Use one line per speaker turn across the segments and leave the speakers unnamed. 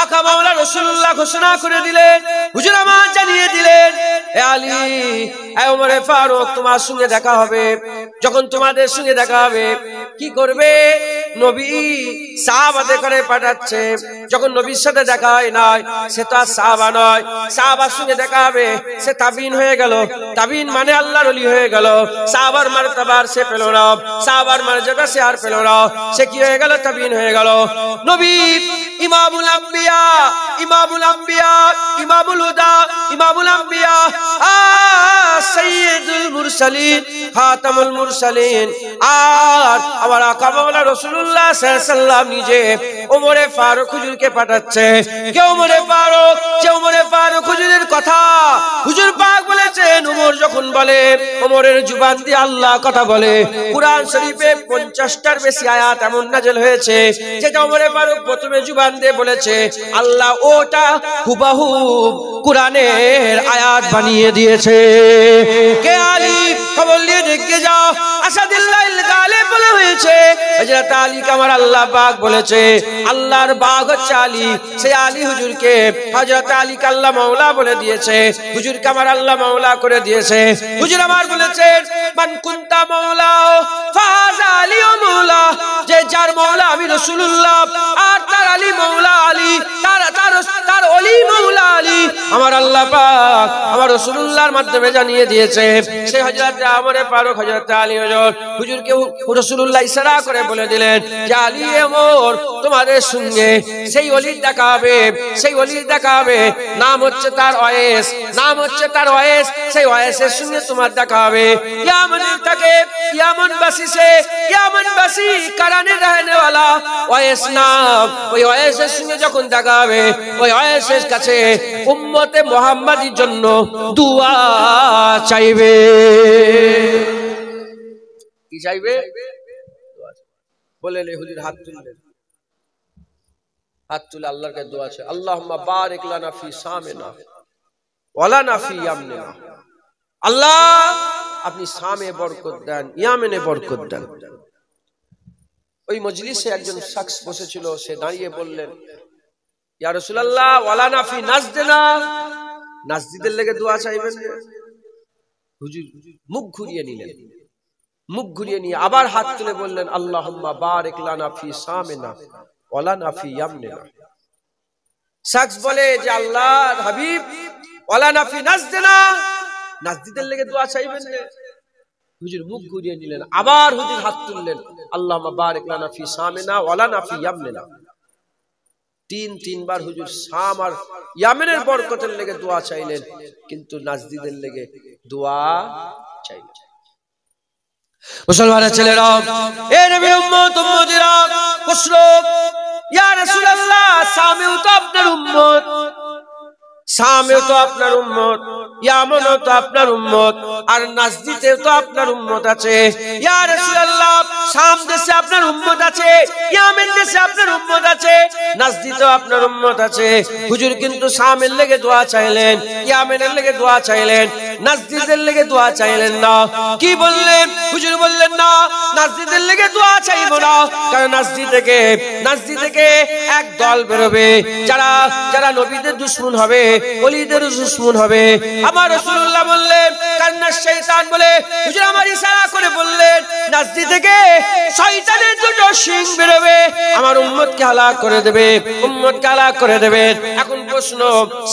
আকা মাওলা রাসূলুল্লাহ ঘোষণা করে দিলেন, হুজুর আমার জানিয়ে দিলেন, এ আলী, এ ওমরে ফারুক, তোমার সঙ্গে দেখা হবে। যখন তোমাদের সঙ্গে দেখা হবে কি করবে? নবী সাহাবাদের করে পাঠাচ্ছে। যখন নবীর সাথে দেখা হয় নাই, সে তো আর সাহাবা নয়। সাহাবার সঙ্গে দেখা হবে, সে তাবিন হয়ে গেল। তাবিন মানে আল্লাহর ওলি হয়ে গেল। সাহাবার মারতাবা সে পেল না, সাহাবার মর্যাদা সে আর পেল না। সে কি হয়ে গেল? তাবিন হয়ে গেল। নবী ইমামুল আম্বিয়া, ইমামুল আম্বিয়া, ইমামুল হুদা, ইমামুল আম্বিয়া, সাইয়্যিদুল মুরসালিন, খাতামুল মুরসালিন। আর আমার আকা মাওলা রাসূলুল্লাহ সাল্লাল্লাহু আলাইহি ওয়াসাল্লাম নিজে ওমরে ফারুক হুজুরকে পাঠাচ্ছে। কে ওমরে ফারুক? যে ওমরে ফারুক হুজুরের কথা হুজুর পাক বলেছেন, ওমর যখন বলে, ওমরের জুবান দিয়ে আল্লাহ কথা বলে। কুরআন শরীফে 50টার বেশি আয়াত এমন নাযিল হয়েছে যেটা ওমরে ফারুক প্রথমে জুবান দিয়ে বলেছে, আল্লাহ ওটা হুবহু কুরআনের আয়াত বানিয়ে দিয়েছে। কে আলী? খবর নিয়ে দেখে যাও। আসাদুল্লাহিল গালিব বলা হয়েছে, হযরত আলীকে আমার আল্লাহ পাক বলেছে, আল্লাহর বাগ হচ্ছে আলী। সেই আলী হুজুরকে হযরত আলীকে আল্লাহ মাওলা বলে দিয়েছে, হুজুরকে আমার আল্লাহ মাওলা করে দিয়েছে। হুজুর আমার বলেছেন, মান কুনতা মাওলা ফাযা আলী মাওলা, যে যার মাওলা আমি রাসূলুল্লাহ, আর তার আলী মাওলা আলী, তার ওলি মাওলা আলী। আমার আল্লাহ পাক আমার রাসূলুল্লাহর মাধ্যমে জানিয়ে দিয়েছে। সেই হযরত ওমরে ফারুক, হযরত আলী হুজুরকে রাসূলুল্লাহ ইশারা করে বলে দিলেন যে আলী ওমর তোমাদের সঙ্গে সেই ওলির দেখা হবে, সেই ওলির দেখা হবে। নাম হচ্ছে তার ওয়াইস, নাম হচ্ছে তার ওয়াইস। সেই ওয়াইসের সঙ্গে তোমার দেখা হবে। ইয়ামানের থেকে, ইয়ামানবাসী সে, ইয়ামানবাসী কারানের रहने वाला ওয়াইস নাম। ওই ওয়াইসের সঙ্গে যখন দেখা হবে, ওই ওয়াইসের কাছে উম্মতে মুহাম্মাদির জন্য দুআ চাইবে। কি চাইবে? বলে হুজুর হাত তুললেন, হাত তুলে আল্লাহর কাছে দোয়া চাই, আল্লাহুম্মা বারিক লানা ফি সামিনা ওয়া লানা ফি ইয়ামনিনা। আল্লাহ আপনি সামে বরকত দেন, ইয়ামেনে বরকত দেন। ওই মজলিসে একজন শখস বসেছিল, সে দাঁড়িয়ে বললেন, ইয়া রাসূলুল্লাহ ওয়া লানা ফি নাজদিনা, নাজদিদের লেগে দোয়া চাইবেন। হুজুর মুখ ঘুরিয়ে নিলেন, মুখ ঘুরিয়ে নিয়ে আবার হাত তুলে বললেন, আল্লাহুম্মা বারিক লানা ফি সামিনা ওয়া লানা ফি ইয়ামনিনা। শখস বলে যে আল্লাহর হাবিব ওয়া লানা ফি নাজদিনা, নাজদিদের লেগে দোয়া চাইবেন। হুজুর মুখ ঘুরিয়ে নিলেন, আবার হুজুর হাত তুললেন, আল্লাহুম্মা বারিক লানা ফি সামিনা ওয়া লানা ফি ইয়ামনিনা। তিনবার হুজুর শাম আর ইয়ামেনের বরকতের লেগে দোয়া চাইলেন, কিন্তু নাজদিদের লেগে দোয়া চাইলেন। মুসলমানের ছেলেরা, এ নবীর উম্মত উম্মতিরা, প্রশ্ন, ইয়া রাসূলুল্লাহ শামেও তো আপনার উম্মত, শামেও তো আপনার উম্মত, ইয়ামানও তো আপনার উম্মত, আর নাজদিতেও তো আপনার উম্মত আছে। ইয়া রাসূলুল্লাহ শাম দেশে আপনার উম্মত আছে, ইয়ামেন দেশে আপনার উম্মত আছে, নাজদিতেও আপনার উম্মত আছে। হুজুর কিন্তু শামের লেগে দোয়া চাইলেন, ইয়ামেনের লেগে দোয়া চাইলেন, নাজদিদের লেগে দোয়া চাইলেন না। কি বললেন? হুজুর বললেন না, নাজদিদের লেগে দোয়া চাইবো না, কারণ নাজদি থেকে এক দল বেরোবে, যারা নবীদের দুশমন হবে, ওলিদের দুশমন হবে। আমার রাসূলুল্লাহ বললেন, কান্না শয়তান বলে হুজুর আমার ইশারা করে বললেন, নাজদি থেকে শয়তানের দুটো শিং বেরোবে, আমার উম্মতকে হালাক করে দেবে, উম্মতকে হালাক করে দেবে। এখন প্রশ্ন,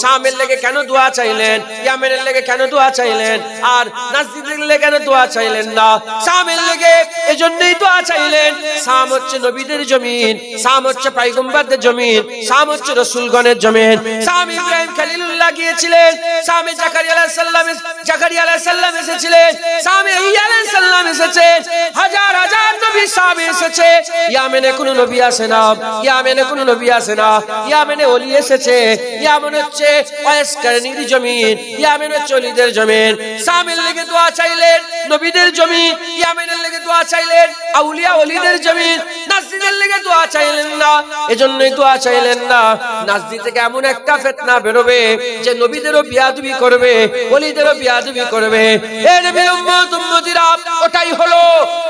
শামের লেগে কেন দোয়া চাইলেন, ইয়ামেনের লেগে কেন দোয়া চাইলেন, আর নাজদিদের লেগে কেন দোয়া চাইলেন না? শামের লেগে এজন্যই দোয়া চাইলেন, শাম হচ্ছে নবীদের জমিন, শাম হচ্ছে পয়গম্বরদের জমিন, শাম হচ্ছে রাসূলগণের জমিন। শাম ইব্রাহিম খলিলুল্লাহ গিয়েছিলেন, শামে জাকারিয়া আলাইহিস সালাম এসেছিলেন, শামে ইয়া আলাইহিস সালাম এসেছেন, হাজার হাজার নবী শামে এসেছে। ইয়ামেনে কোনো নবী আসে না, ইয়ামেনে কোনো নবী আসে না, ইয়ামেনে ওলি এসেছে, ইয়ামান হচ্ছে ওয়াইস কারনীর জমিন, ইয়ামান হচ্ছে ওলিদের জমিন। শামের লেগে দোয়া চাইলেন নবীদের জমিন, ইয়ামানের লেগে দোয়া চাইলেন আউলিয়া ওলিদের জমিন। নাজদীদের লেগে দোয়া চাইলেন না, এজন্যই দোয়া চাইলেন না। নাজদী থেকে এমন একটা ফিতনা বেরোবে যে নবীদেরও বিয়াদবি করবে, ওলিদেরও বিয়াদবি করবে। এ নবীর উম্মত উম্মতিরা, ওটাই হলো।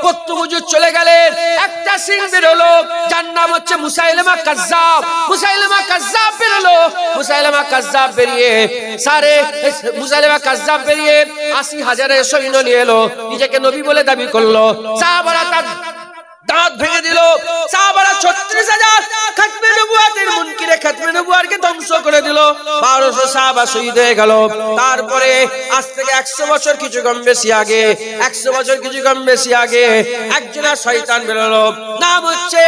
কত হুজুর চলে গেলেন, একটা সিং বেরোলো, যার নাম হচ্ছে মুসাইলামা কাজ্জাব। মুসাইলামা কাজ্জাব বেরোলো, মুসাইলামা কাজ্জাব বেরিয়ে মুসাইলামা কাজ্জাব বেরিয়ে ৮০,০০০ সৈন্য নিয়ে এলো, নিজেকে নবী বলে দাবি করলো। সাহাবারা তার দাঁত ভেঙে দিল। সাহাবারা ৩৬,০০০ খাতমে নবুয়তের মুনকিরে খাতমে নবুয়তকে ধ্বংস করে দিল। ১২০০ সাহাবা শহীদ হয়ে গেল। তারপরে আজ থেকে ১০০ বছর কিছু কম বেশি আগে, ১০০ বছর কিছু কম বেশি আগে একজনা শয়তান বেরোলো, নাম হচ্ছে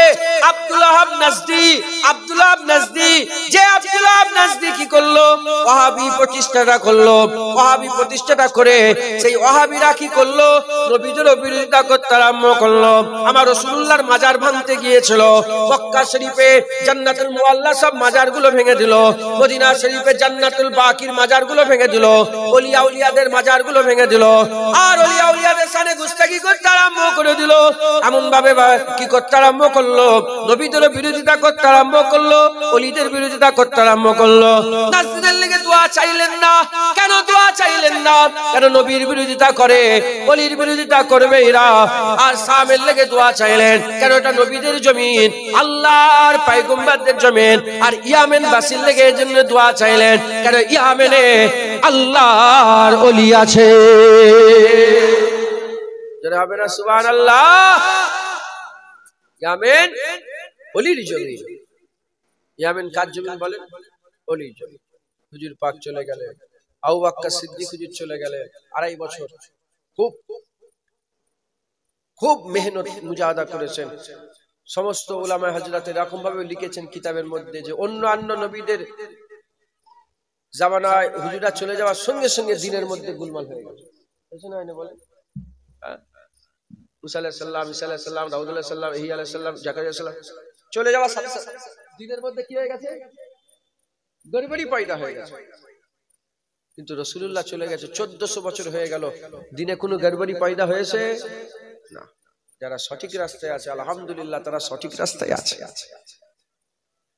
আব্দুল্লাহ নাজদী। আব্দুল্লাহ নাজদী, যে আব্দুল্লাহ নাজদী কি করলো? ওয়াহাবি প্রতিষ্ঠাটা করলো। ওয়াহাবি প্রতিষ্ঠাটা করে সেই ওয়াহাবিরা কি করলো? নবীদের বিরোধিতা করতে আরম্ভ করলো। আমার রাসূলুল্লাহর মাজার ভাঙতে গিয়েছিল। মক্কা শরীফে জান্নাতুল মুআল্লা সব মাজারগুলো ভেঙে দিল। মদিনা শরীফে জান্নাতুল বাকির মাজারগুলো ভেঙে দিল। ওলিয়া উলিয়াদের মাজারগুলো ভেঙে দিল। আর ওলিয়া উলিয়াদের সামনে গুস্তাখি করতে আরম্ভ করে দিল। এমন ভাবে কি করতে আরম্ভ করলো? নবীদের বিরোধিতা করতে আরম্ভ করলো, ওলিদের বিরোধিতা করতে আরম্ভ করলো। নাজদীদের লেগে দোয়া চাইলেন না। কেন দোয়া চাইলেন না? কেন নবীর বিরোধিতা করে, ওলির বিরোধিতা করবে এরা। আর শামের লেগে দোয়া চাইলেন, কেন? এটা নবীদের জমিন, আল্লাহর পয়গম্বরদের জমিন। আর ইয়ামেন বাসীর লেগে এজন্য দোয়া চাইলেন, কেন? ইয়ামেনে আল্লাহর ওলি আছে। যারা হবে না সুবহানাল্লাহ। ইয়ামেন ওলির জমিন। ইয়ামেন কার জমিন বলেন? ওলির জমিন। হুজুর পাক চলে গেলেন, আবু বকর সিদ্দিক হুজুর চলে গেলেন ২.৫ বছর। খুব মেহনত মুজাহাদা করেছেন। সমস্ত উলামায়ে হযরত এরকম ভাবে লিখেছেন কিতাবের মধ্যে যে অন্যান্য নবীদের জামানায় হুজুরা চলে যাওয়ার সঙ্গে সঙ্গে দিনের মধ্যে গোলমাল হয়ে গেল। বুঝছেন না বলেন? মুসা আলাইহিস সালাম, ঈসা আলাইহিস সালাম, দাউদ আলাইহিস সালাম, ইহ্যা আলাইহিস সালাম, জাকারিয়া আলাইহিস সালাম চলে যাওয়ার সাথে সাথে দিনের মধ্যে কি হয়ে গেছে? গড়বড়ি পয়দা হয়ে গেছে। কিন্তু রাসূলুল্লাহ চলে গেছে ১৪০০ বছর হয়ে গেল, দিনে কোনো গড়বড়ি পয়দা হয়েছে না। যারা সঠিক রাস্তায় আছে আলহামদুলিল্লাহ, তারা সঠিক রাস্তায় আছে।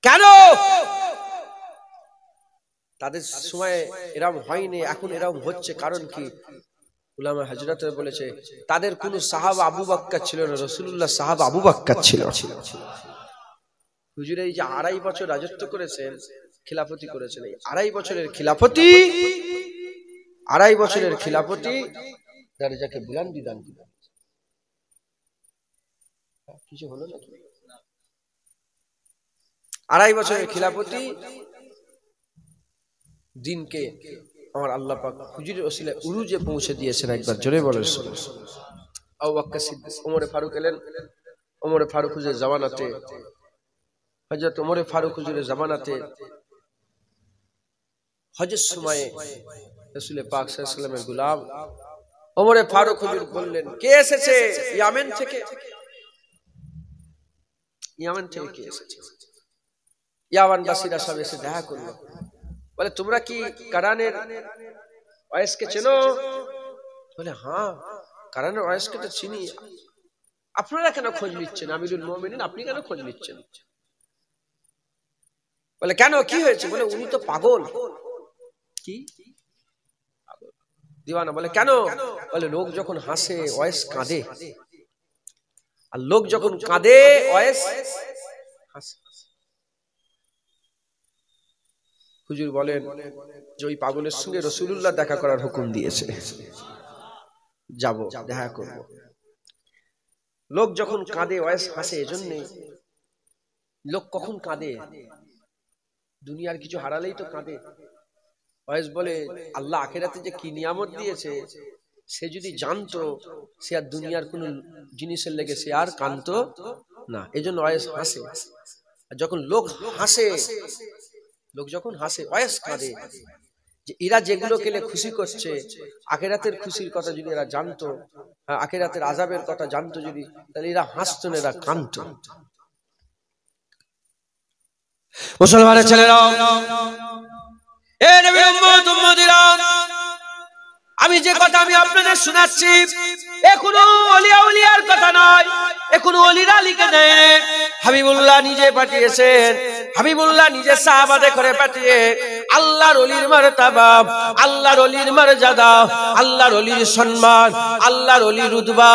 কেন? তাদের সময় এরকম হয়নি, এখন এরকম হচ্ছে। কারণ কি? উলামা হযরত বলেছে তাদের কোন সাহাবা আবু বকর ছিল না, রাসূলুল্লাহ সাহাবা আবু বকর ছিল। হুজুর এই যে ২.৫ বছর রাজত্ব করেছেন, খিলাফতি করেছেন, এই ২.৫ বছরের খিলাফতি দরজাকে বুলন্দি দান দিলেন। কিছু হলো না? ২.৫ বছরের খিলাফতি দিনকে আমার আল্লাহ পাক হুজুরের ওসিলায় উরুজে পৌঁছে দিয়েছেন। একবার জোরে বলেন সুবহানাল্লাহ। আবু বকর সিদ্দিক, ওমর ফারুক এলেন। ওমর ফারুক হুজুরের জামানাতে, হযরত ওমর ফারুক হুজুরের জামানাতে হজের সময়ে রাসূল পাক সাল্লাল্লাহু আলাইহি ওয়াসাল্লামের গোলাম ওমর ফারুক হুজুর বললেন, কে এসেছে? ইয়ামেন থেকে। ইয়ামেন থেকে কে এসেছে? ইয়ামানবাসীরা সব এসে দেখা করলো। বলে, তোমরা কি কারানের ওয়াইসকে চেনো? বলে, হ্যাঁ, কারানের ওয়াইসকে তো চিনি। আপনারা কেন খোঁজ নিচ্ছেন? আমিরুল মুমিনিন, আপনি কেন খোঁজ নিচ্ছেন? বলে, কেন, কি হয়েছে? বলে, উনি তো পাগল। কি দিওয়ানা? বলে, কেন? বলে, লোক যখন হাসে ওয়াইস কাঁদে, আর লোক যখন কাঁদে ওয়াইস হাসে। হুজুর বলেন যে ওই পাগলের সঙ্গে রাসূলুল্লাহ দেখা করার হুকুম দিয়েছে। যাব, দেখা করব। লোক যখন কাঁদে ওয়াইস হাসে। এজন্য লোক কখন কাঁদে? দুনিয়ার কিছু হারালেই তো কাঁদে। ওয়াইস বলে, আল্লাহ আখিরাতে যে কি নিয়ামত দিয়েছে সে যদি জানতো, সে আর দুনিয়ার কোন জিনিসের লেগে সে আর কাঁদতো না। এজন্য ওয়াইস হাসে। আর যখন লোক হাসে, লোক যখন হাসে ওয়াইস কাঁদে। যে এরা যেগুলো কেলে খুশি করছে, আখিরাতের খুশির কথা যদি এরা জানতো, আখিরাতের আযাবের কথা জানতো যদি, তাহলে এরা হাসতো না, এরা কাঁদতো। মুসলমানের ছেলেরা এ নবীর উম্মত উম্মতিরা, আমি যে কথা আমি আপনাদের শোনাচ্ছি এখনো ওলিয়া উলিয়ার কথা নয়, এখনো ওলিরা লিখে দেয়। হাবিবুল্লাহ নিজে পাঠিয়েছেন, হাবিবুল্লাহ নিজে সাহাবাদে করে পাঠিয়ে আল্লাহর ওলির মারতাবা, আল্লাহর ওলির মর্যাদা, আল্লাহর ওলির সম্মান, আল্লাহর ওলির রুতবা,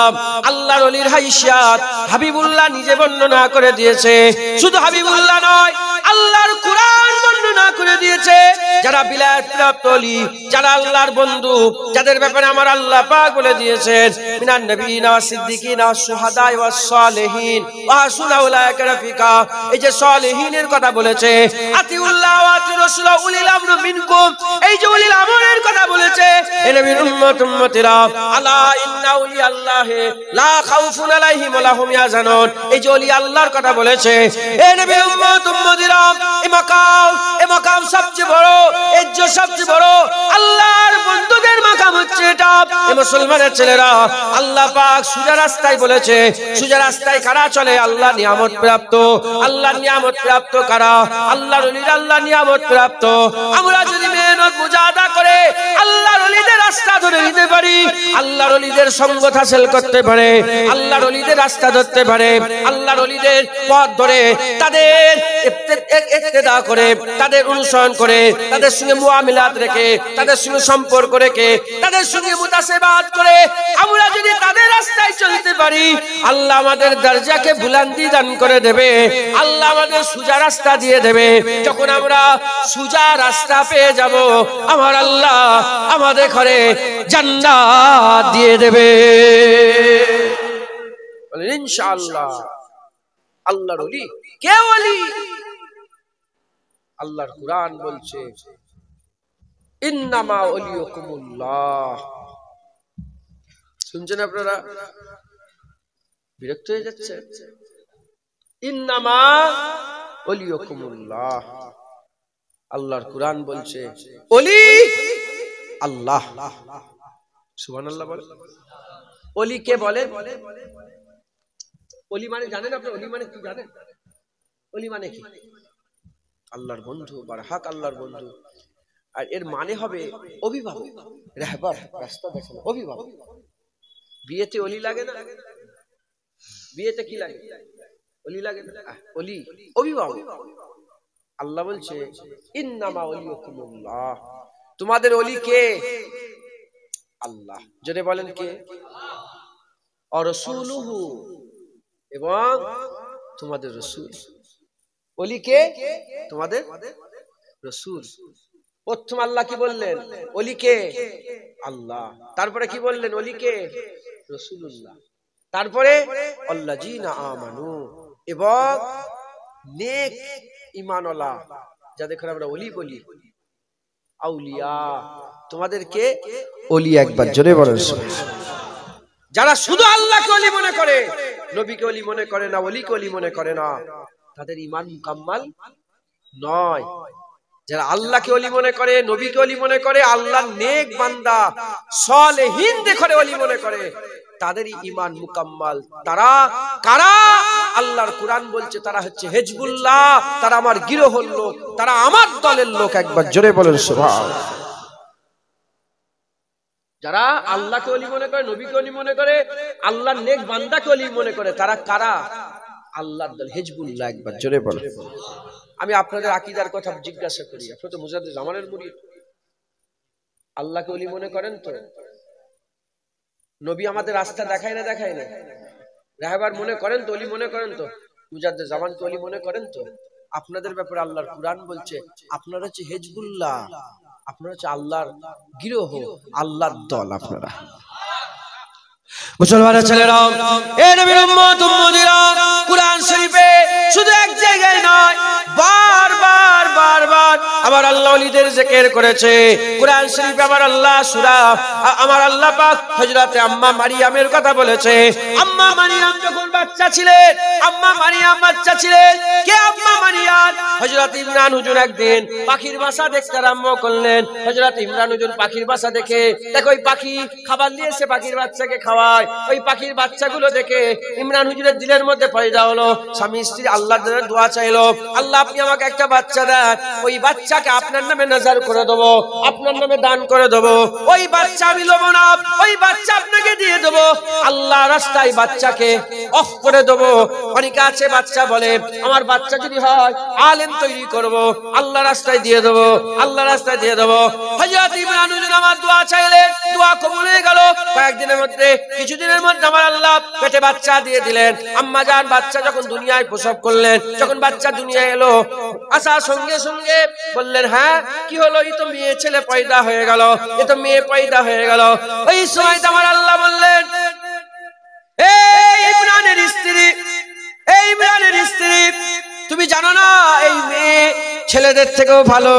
আল্লাহর ওলির হাইসিয়াত হাবিবুল্লাহ নিজে বর্ণনা করে দিয়েছে। শুধু হাবিবুল্লাহ নয়, আল্লাহর কুরআন বর্ণনা করে দিয়েছে। যারা বিলায়াত প্রাপ্ত ওলি, যারা আল্লাহর বন্ধু, যাদের ব্যাপারে আমার আল্লাহ পাক বলে দিয়েছেন মিনান নবিয়িনা ওয়াস সিদ্দিকিনা ওয়াস শুহাদা ওয়াস সালিহিন ওয়া হাসুনা উলাইকা রাফিকা। এই যে সালিহিনের কথা বলেছে, আতিউল্লাহ ওয়া আতিউর রাসূল উলিল আমর মিনকুম, এই যে উলিল আমরের কথা বলেছে। হে নবীর উম্মত উম্মতিরা, আলা ইন্না উলি আল্লাহি লা খাউফুন আলাইহিম ওয়া লাহুম ইয়াহজানুন, এই যে ওলি আল্লাহর কথা বলেছে। হে নবীর উম্মত উম্মতিরা, এই মাকাম সবচেয়ে বড়, ইজ্জত সবচেয়ে বড়, আল্লাহর বন্ধুদের মাকাম হচ্ছে এটা। এই মুসলমানের ছেলেরা, আল্লাহ পাক সোজা রাস্তায় বলেছে, সোজা রাস্তায় কারা চলে? আল্লাহ নিয়ামত প্রাপ্ত, আল্লাহ নিয়ামত প্রাপ্ত কারা? আল্লাহর ওলিরা আল্লাহ নিয়ামত প্রাপ্ত। আমরা যদি মেহনত মুজাহাদা করে আল্লাহর ওলিদের রাস্তা ধরে নিতে পারি, আল্লাহর ওলিদের সঙ্গ হাসিল করতে পারে, আল্লাহর ওলিদের রাস্তা ধরতে পারে, আল্লাহর ওলিদের পথ ধরে তাদের ইক্তেদা করে, তাদের অনুসরণ করে, তাদের সঙ্গে মুআমিলাত রেখে, তাদের সঙ্গে সম্পর্ক রেখে, তাদের সঙ্গে মুতাসেবাত করে আমরা যদি তাদের রাস্তায় চলতে পারি, আল্লাহ আমাদের দরজাকে বুলন্দি দান করে দেবে, আল্লাহ আমাদের সোজা রাস্তা দিয়ে দেবে। যখন আমরা সোজা রাস্তা পেয়ে যাব, আমার আল্লাহ আমাদের ঘরে জান্নাত দিয়ে দেবে, বলেন ইনশাআল্লাহ। আল্লাহর ওলি কে? ওলি আল্লাহর কুরআন বলছে ইন্নামা ওলিয়াকুমুল্লাহ। শুনছেন আপনারা? বিরক্ত হয়ে যাচ্ছে? ইন্নামা ওলিয়াকুমুল্লাহ, আল্লাহর কুরআন বলছে ওলি আল্লাহ। সুবহানাল্লাহ বলে। ওলি কে বলে? ওলি মানে জানেন আপনি? ওলি মানে কি জানেন? ওলি মানে কি? আল্লাহর বন্ধু, বারহাক আল্লাহর বন্ধু। আর এর মানে হবে অভিভাবক, রাহবার, রাস্তা দেখানো, অভিভাবক। বিয়েতে ওলি লাগে না? বিয়েতে কি লাগে? ওলি লাগে না? ওলি অভিভাবক। আল্লাহ বলছে ইন্নামা ওলিয়াকুমুল্লাহ, তোমাদের ওলি কে? আল্লাহ। যদি বলেন কে? ওয়া রাসূলুহু, এবং তোমাদের রাসূল। ওলি কে? তোমাদের রাসূল। প্রথম আল্লাহ কি বললেন? ওলি কে? আল্লাহ। তারপরে কি বললেন? ওলি কে? রাসূলুল্লাহ। তারপরে আল্লাযীনা আমানু, এবং নেক ঈমানওয়ালা, যাদের আমরা ওলি বলি, আউলিয়া। তোমাদেরকে ওলি একবার জোরে বলেন সুবহানাল্লাহ। যারা শুধু আল্লাহকে ওলি মনে করে, নবীকে ওলি মনে করে না, ওলিকে ওলি মনে করে না, তাদের ঈমান মুকাম্মাল নয়। যারা আল্লাহকে ওলি মনে করে, নবীকে ওলি মনে করে, আল্লাহর নেক বান্দা সালেহীন দেখে ওলি মনে করে, তাদেরই ঈমান মুকাম্মাল। তারা কারা? আল্লাহর কুরআন বলছে তারা হচ্ছে হিজবুল্লাহ, তারা আমার গিরোহের লোক, তারা আমার দলের লোক। একবার জোরে বলেন সুবহানাল্লাহ। যারা আল্লাহকে ওলি মনে করে, নবীকে ওলি মনে করে, আল্লাহর নেক বান্দাকে ওলি মনে করে, তারা কারা? আল্লাহর দল, হিজবুল্লাহ। একবার জোরে বলেন। আমি আপনাদের আকীদার কথা জিজ্ঞাসা করি, আপনি তো মুজাদ্দিদ জামানের মুরিদ, আল্লাহকে ওলি মনে করেন তো? নবী আমাদের রাস্তা দেখায় না? দেখায় না? রাহবার মনে করেন তো? ওলি মনে করেন তো? মুজাদ্দিদ জামানকে ওলি মনে করেন তো? আপনাদের ব্যাপারে আল্লাহর কুরআন বলছে আপনারা হচ্ছে হিজবুল্লাহ, আপনারা হচ্ছে আল্লাহর গিরোহ, আল্লাহর দল আপনারা। মুসলমানের ছেলেরা, এ নবীর উম্মত উম্মতিরা, কুরআন শরীফে শুধু এক জায়গায় নয়, বারবার বারবার আমার আল্লাহ ওলিদের জিকির করেছে। কুরআন শরীফে আমার আল্লাহ সূরা, আমার আল্লাহ পাক হযরতে আম্মা মারিয়ামের কথা বলেছে। আম্মা মারিয়াম যখন বাচ্চা ছিলেন, আম্মা মারিয়াম বাচ্চা ছিলেন, কে আম্মা মারিয়াম? হযরত ইমরান হুজুর একদিন পাখির বাসা দেখতে আরম্ভ করলেন। হযরত ইমরান হুজুর পাখির বাসা দেখে, দেখো ওই পাখি খাবার দিয়েছে, পাখির বাচ্চাকে খাওয়ায়। ওই পাখির বাচ্চাগুলো দেখে ইমরান হুজুরের দিলের মধ্যে পয়দা হলো, স্বামী স্ত্রী আল্লাহর কাছে দোয়া চাইলো, আল্লাহ আপনি আমাকে একটা বাচ্চা দেন, ওই বাচ্চাকে আপনার নামে নাজার করে দেবো, আপনার নামে দান করে দেবো, ওই বাচ্চা আমি লবো না, ওই বাচ্চা আপনাকে দিয়ে দেবো, আল্লাহ রাস্তায় বাচ্চাকে অফ করে দেবো। অনেকে আছে বাচ্চা বলে আমার বাচ্চা যদি হয় আলেম তৈরি করব, আল্লাহ রাস্তায় দিয়ে দেবো, আল্লাহ রাস্তায় দিয়ে দেবো। হযরত ইমরান হুজুর আমার দোয়া চাইলেন, দোয়া কবুল হয়ে গেল। কয়েকদিনের মধ্যে, কিছুদিনের মধ্যে আমার আল্লাহ পেটে বাচ্চা দিয়ে দিলেন। আম্মা জান বাচ্চা যখন দুনিয়ায় প্রসব করলেন, যখন বাচ্চা দুনিয়ায় এলো, আসার সঙ্গে সঙ্গে বললেন হ্যাঁ কি হলো, এই তো মেয়ে ছেলে পয়দা হয়ে গেল, এ তো মেয়ে পয়দা হয়ে গেল। ওই সময় আমার আল্লাহ বললেন, এই ইমরানের স্ত্রী, এই ইমরানের স্ত্রী, তুমি জানো না এই মেয়ে ছেলেদের থেকেও ভালো,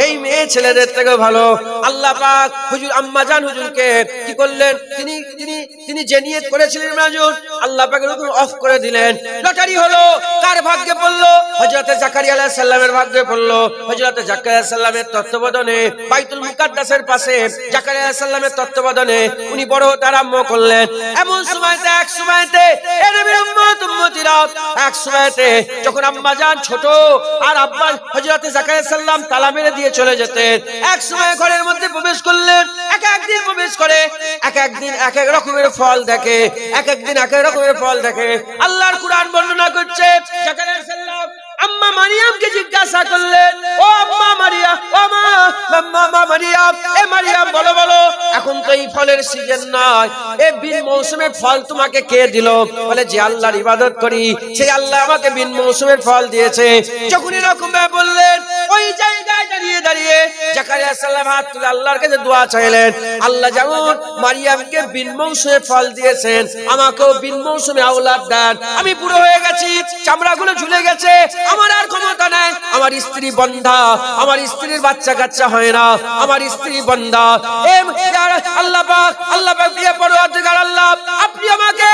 এই মেয়ে ছেলেদের থেকেও ভালো। আল্লাহ পাক হুজুর আম্মা জান হুজুরকে কি করলেন, তিনি তিনি তিনি যে নিয়ত করেছিলেন হুজুর, আল্লাহ পাক এরকম অফ করে দিলেন। লটারি হলো, কার ভাগ্যে পড়লো? হযরত জাকারিয়া আলাইহিস সালামের ভাগ্যে পড়লো। হযরত জাকারিয়া আলাইহিস সালামের তত্ত্বাবধানে বাইতুল মুকাদ্দাসের পাশে জাকারিয়া আলাইহিস সালামের তত্ত্বাবধানে উনি বড় হতে আরম্ভ করলেন। এমন সময়তে, এক সময়তে এ নবীর উম্মত উম্মতিরা, এক সময়তে যখন আম্মা জান ছোট আর আব্বা হযরত জাকারিয়া আলাইহিস সালাম তালা মেরে দিয়ে চলে যেতেন, এক সময় ঘরের মধ্যে প্রবেশ করলেন। এক একদিন প্রবেশ করে এক একদিন এক এক রকমের ফল দেখে, এক একদিন এক এক রকমের ফল দেখে। আল্লাহর কুরআন বর্ণনা করছে, জাকারিয়া আলাইহিস সালাম আম্মা মারিয়ামকে জিজ্ঞাসা করলেন, ও আম্মা মারিয়াম, ও মা মারিয়াম, এ মারিয়াম বলো বলো, এখন তো এই ফলের সিজন নয়, এই বিন মৌসুমে ফল তোমাকে কে দিল? বলে যে আল্লাহর ইবাদত করি সেই আল্লাহ আমাকে বিন মৌসুমের ফল দিয়েছে। যখন এরকম ভাবে বললেন, ওই জায়গায় দাঁড়িয়ে দাঁড়িয়ে জাকারিয়া আলাইহিস সালাম হাত তুলে আল্লাহর কাছে দোয়া চাইলেন, আল্লাহ যেমন মারিয়ামকে বিন মৌসুমে ফল দিয়েছেন, আমাকেও বিন মৌসুমে আওলাদ দেন। আমি বুড়ো হয়ে গেছি, চামড়াগুলো ঝুলে গেছে, আমার আর ক্ষমতা নাই, আমার স্ত্রী বন্ধা, আমার স্ত্রীর বাচ্চা কাচ্চা হয় না, আমার স্ত্রী বন্ধা। আল্লাহ পাক, আল্লাহ পাক প্রিয় পরওয়ারদিগার আল্লাহ, আপনি আমাকে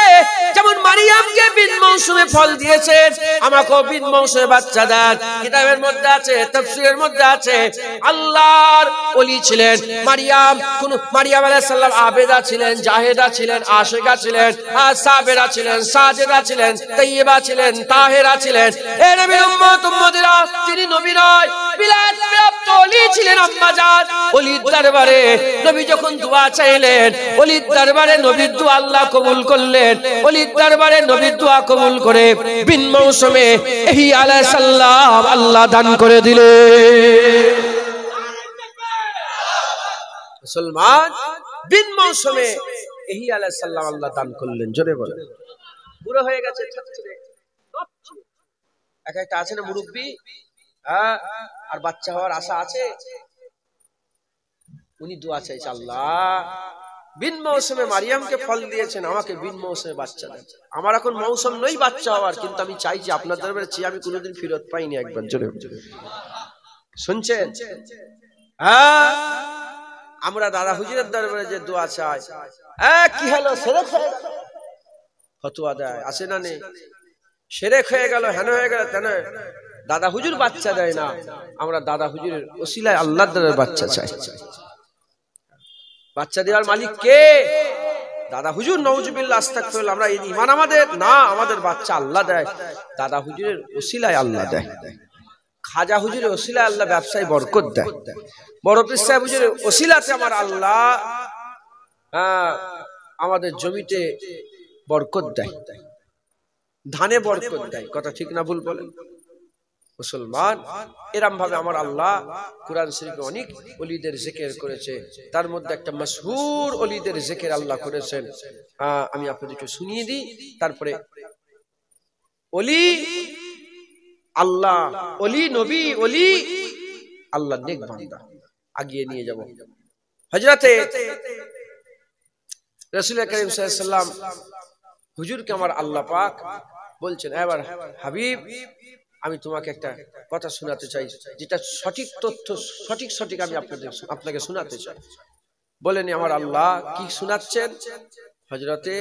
যেমন মারিয়ামকে বিন মৌসুমে ফল দিয়েছেন, আমাকেও বিন মৌসুমে বাচ্চা দেন। কিতাবের মধ্যে আছে, তাফসীরের মধ্যে আছে, আল্লাহর ওলি ছিলেন মারিয়াম। কোন মারিয়াম আলাইহিস সালাম আবেদা ছিলেন, জাহেদা ছিলেন, আশিকা ছিলেন, সাবেরা ছিলেন, সাজেদা ছিলেন, তাইয়্যিবা ছিলেন, তাহেরা ছিলেন। এ নবীর উম্মত উম্মতিরা, তিনি নবী নয়, বিলাত প্রাপ্ত ওলি ছিলেন আম্মা জান। ওলির দরবারে নবী যখন দোয়া চাইলেন, ওলির দরবারে নবীর দোয়া আল্লাহ কবুল করলেন। ওলির দরবারে নবীর দোয়া কবুল করে বিন মৌসুমে এহি আলাইহিস সালাম আল্লাহ দান করে দিলেন। মুসলমান বিন মৌসুমে এহি আলাইহিস সালাম আল্লাহ দান করলেন। জোরে বলেন। বুড়ো হয়ে গেছে, এক একটা আছে না মুরব্বী, হ্যাঁ, আর বাচ্চা হওয়ার আশা আছে, উনি দোয়া চাইছে, আল্লাহ বিন মৌসুমে মারিয়ামকে ফল দিয়েছেন, আমাকে বিন মৌসুমে বাচ্চা দেন। আমার এখন মৌসুম নই বাচ্চা হওয়ার, কিন্তু আমি চাইছি আপনার দরবারে চেয়ে আমি কোনোদিন ফিরত পাইনি। একবার জোরে শুনছেন? হ্যাঁ, আমরা দাদা হুজুরের দরবারে যে দোয়া চাই, কি হলো, সেরেক হয়ে গেল, ফতোয়া দেয়, আছে না নেই? সেরেক হয়ে গেল, হেন হয়ে গেল, তেন। দাদা হুজুর বাচ্চা দেয় না, আমরা দাদা হুজুরের ওসিলায় আল্লাহর দরবারে বাচ্চা চাই। বাচ্চা দেওয়ার মালিক কে? দাদা হুজুর। নাউজুবিল্লাহ, আস্তাগফিরুল্লাহ। আমরা এই ঈমান আমাদের না, আমাদের বাচ্চা আল্লাহ দেয়, দাদা হুজুরের ওসিলায় আল্লাহ দেয়। খাজা হুজুরের ওসিলায় আল্লাহ ব্যবসায় বরকত দেয়। বড় পীর সাহেব হুজুরের ওসিলাতে আমার আল্লাহ আমাদের জমিতে বরকত দেয়, ধানে বরকত দেয়। কথা ঠিক না ভুল বলেন মুসলমান? এরকম ভাবে আমার আল্লাহ কুরআন শরীফে অনেক ওলিদের জিকির করেছে, তার মধ্যে একটা মশহুর ওলিদের জিকির আল্লাহ করেছেন। আমি আপনাদেরকে শুনিয়ে দিই, তারপরে ওলি আল্লাহ, ওলি নবী, ওলি আল্লাহ নেক বান্দা আগিয়ে নিয়ে যাব। হযরতে রাসূল করিম সাল্লাল্লাহু আলাইহি ওয়াসাল্লাম হুজুরকে আমার আল্লাহ পাক বলছেন, এবার হাবিব আমি তোমাকে একটা কথা শোনাতে চাই, যেটা সঠিক তথ্য, সঠিক আমি আপনাকে শোনাতে চাই। বলেন আমার আল্লাহ কি শোনাচ্ছেন? হযরতে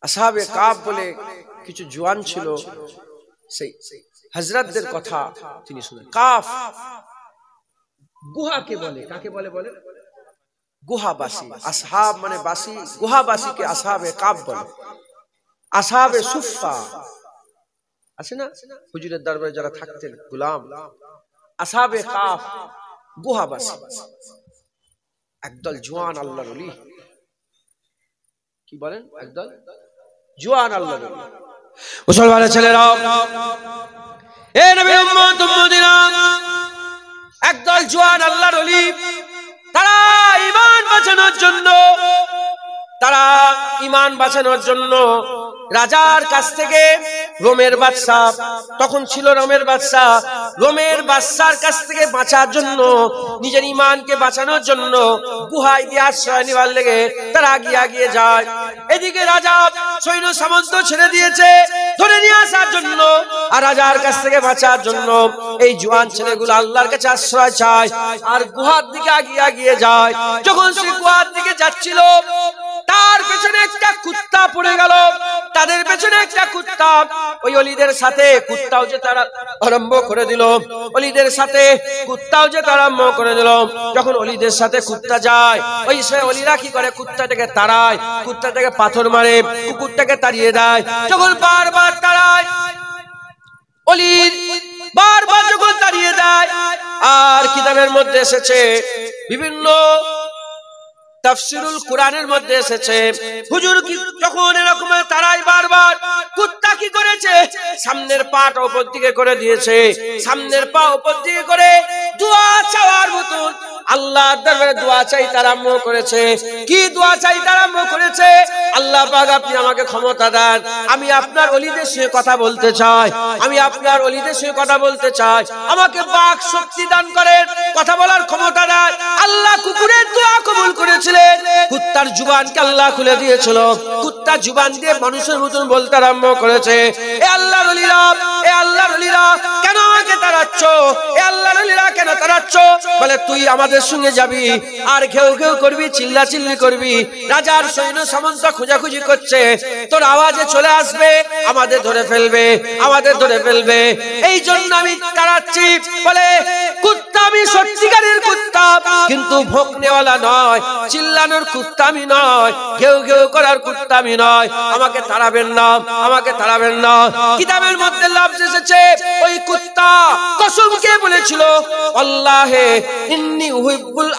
আসহাবে কাফ বলে কিছু জওয়ান ছিল, সেই হযরতদের কথা তিনি শুনেন। কাফ গুহাকে বলে, কাকে বলে বলে? গুহাবাসী। আসহাব মানে বাসী, গুহাবাসীকে আসহাবে কাফ বলে। আসহাবে সুফফা আছে না হুজুরের দরবারে যারা থাকতেন গোলাম, আসহাবে কাফ গুহাবাসী, একদল জওয়ান আল্লাহর ওলি। কি বলেন? একদল জওয়ান আল্লাহর ওলি। মুসলমানের ছেলেরা, এ নবীর উম্মত উম্মতিরা, একদল জওয়ান আল্লাহর ওলি, তারা ঈমান বাঁচানোর জন্য রাজার কাছ থেকে, রোমের বাদশা তখন ছিল, রোমের বাদশার কাছ থেকে বাঁচার জন্য, নিজের ঈমানকে বাঁচানোর জন্য গুহায় গিয়ে আশ্রয় নেওয়ার লেগে তারা আগিয়ে যায়। এদিকে রাজা সৈন্য সামন্ত ছেড়ে দিয়েছে ধরে নিয়ে আসার জন্য, আর রাজার কাছ থেকে বাঁচার জন্য এই জওয়ান ছেলেগুলো আল্লাহর কাছে আশ্রয় চায় আর গুহার দিকে আগিয়ে যায়। যখন সে গুহার দিকে যাচ্ছিল, তার পেছনে একটা কুত্তা পড়ে গেল, তাদের পেছনে একটা কুত্তা। ওই অলিদের সাথে কুত্তাও যে তারা আরম্ভ করে দিল, যখন অলিদের সাথে কুত্তা যায়, ওই সে অলিরা কি করে? কুত্তাটাকে তাড়ায়, কুত্তাটাকে পাথর মারে, কুকুরটাকে তাড়িয়ে দেয়। যখন বারবার তাড়ায়, অলির বারবার যখন তাড়িয়ে দেয়, আর কিতাবের মধ্যে এসেছে, বিভিন্ন তাফসীরুল কোরআনের মধ্যে এসেছে, হুজুর কি যখন এরকম তারাই বারবার, কুত্তা কি করেছে? সামনের পাটা উপর দিকে করে দিয়েছে, সামনের পা উপর দিকে করে দোয়া চাওয়ার মতন আল্লাহর দরবারে দোয়া চাইতে আরম্ভ করেছে। কি দোয়া চাইতে আরম্ভ করেছে? আল্লাহ পাক আপনি আমাকে ক্ষমতা দেন, আমি আপনার ওলিদের সঙ্গে কথা বলতে চাই, আমাকে বাক শক্তি দান করেন, কথা বলার ক্ষমতা দেন। আল্লাহ কুকুরের দোয়া কবুল করেছিলেন, কুত্তার জুবানকে আল্লাহ খুলে দিয়েছিল, কুত্তা জুবান দিয়ে মানুষের মতন বলতে আরম্ভ করেছে, এ আল্লাহর ওলিরা কেন আমাকে তাড়াচ্ছ? এ আল্লাহর ওলিরা কেন তাড়াচ্ছ? বলে তুই আমাদের সঙ্গে যাবি আর ঘেউ ঘেউ করবি, চিল্লাচিল্লি করবি, রাজার সৈন্য সামন্ত খোঁজাখুঁজি করছে, তোর আওয়াজে চলে আসবে, আমাদের ধরে ফেলবে, এই জন্য আমি তাড়াচ্ছি। বলে কুত্তা আমি সত্যিকারের কুত্তা, কিন্তু ভোঁকনেওয়ালা নয়, চিল্লানোর কুত্তা আমি নয়, ঘেউ ঘেউ করার কুত্তা আমি নয়, আমাকে তাড়াবেন না। কিতাবের মধ্যে লফজ এসেছে, ওই কুত্তা কসম খেয়ে বলেছিল, আল্লাহে ইন্নী উহিব্বুল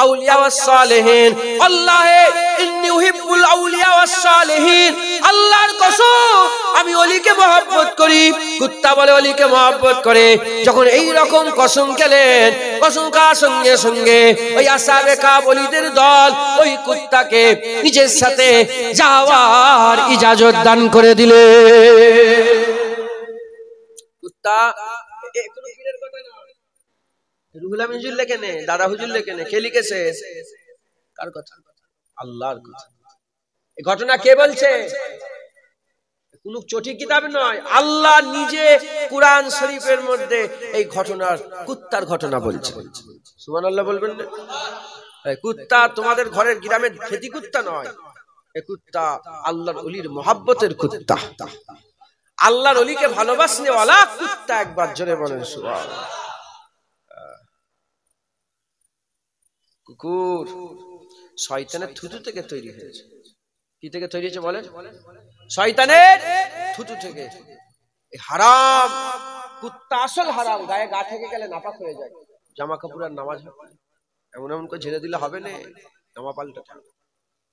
আউলিয়া ওয়াস সালিহিন, আল্লাহে ইন্নী উহিব্বুল আউলিয়া ওয়াস সালিহিন, আল্লাহর কসম আমি ওলিকে মহব্বত করি। কুত্তা বলে ওলিকে মহব্বত করে। যখন এই রকম কসম খেলেন, কসম খাওয়ার সঙ্গে সঙ্গে ওই আসহাবে কাফ ওলিদের দল ওই কুত্তাকে নিজের সাথে যাওয়ার ইজাজত দান করে দিলে। কুত্তা কোনো পীরের কথা না, রুহুল আমিন হুজুর লেখে নে, দাদা হুজুর লেখে নে, কে লিখেছে? কার কথা? আল্লাহর কথা। এই ঘটনা কে বলছে? কোন চটি কিতাব নয়, আল্লাহ নিজে কুরআন শরীফের মধ্যে এই ঘটনার, কুত্তার ঘটনা বলছে। সুবহানাল্লাহ বলবেন না? কুত্তা তোমাদের ঘরের গ্রামের খেতি কুত্তা নয়, এই কুত্তা আল্লাহর ওলির মহব্বতের কুত্তা, আল্লাহর ওলিকে ভালোবাসনেওয়ালা কুত্তা। একবার জোরে বলেন সুবহানাল্লাহ। কুকুর শয়তানের থুতু থেকে তৈরি হয়েছে। কি থেকে তৈরি হয়েছে বলেন? শয়তানের থুতু থেকে। হারাম কুত্তা আসল হারাম, গায়ে গা থেকে গেলে নাপাক হয়ে যায়, জামা কাপড় আর নামাজ এমন করে ঝেড়ে দিলে হবে না, জামা পাল্টাতে হবে,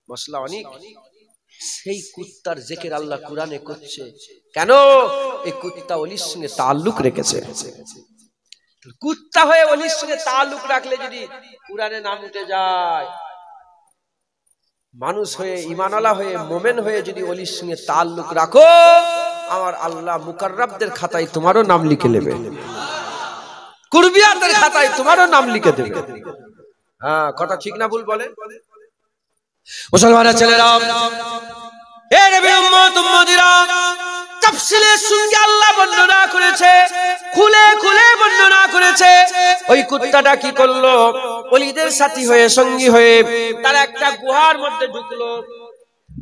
মশলা অনেক। সেই কুত্তার জিকির আল্লাহ কুরআনে করছে কেন? এই কুত্তা ওলির সঙ্গে তাআল্লুক রেখেছে। কুত্তা হয়ে ওলির সঙ্গে তাআল্লুক রাখলে যদি কুরআনে নাম উঠে যায়, মানুষ হয়ে, ঈমানওয়ালা হয়ে, মুমিন হয়ে যদি ওলির সঙ্গে তাআল্লুক রাখো, আমার আল্লাহ মুকাররাবদের খাতায় তোমারও নাম লিখে নেবে, কুরবিয়াতের খাতায় তোমারও নাম লিখে দেবে। হ্যাঁ, কথা ঠিক না ভুল বলে? মুসলমানের ছেলেরা, এ নবীর উম্মত উম্মতিরা, তাফসীলের সঙ্গে আল্লাহ বর্ণনা করেছে, খুলে খুলে বর্ণনা করেছে। ওই কুত্তাটা কি করলো? ওলিদের সাথী হয়ে, সঙ্গী হয়ে তারা একটা গুহার মধ্যে ঢুকলো।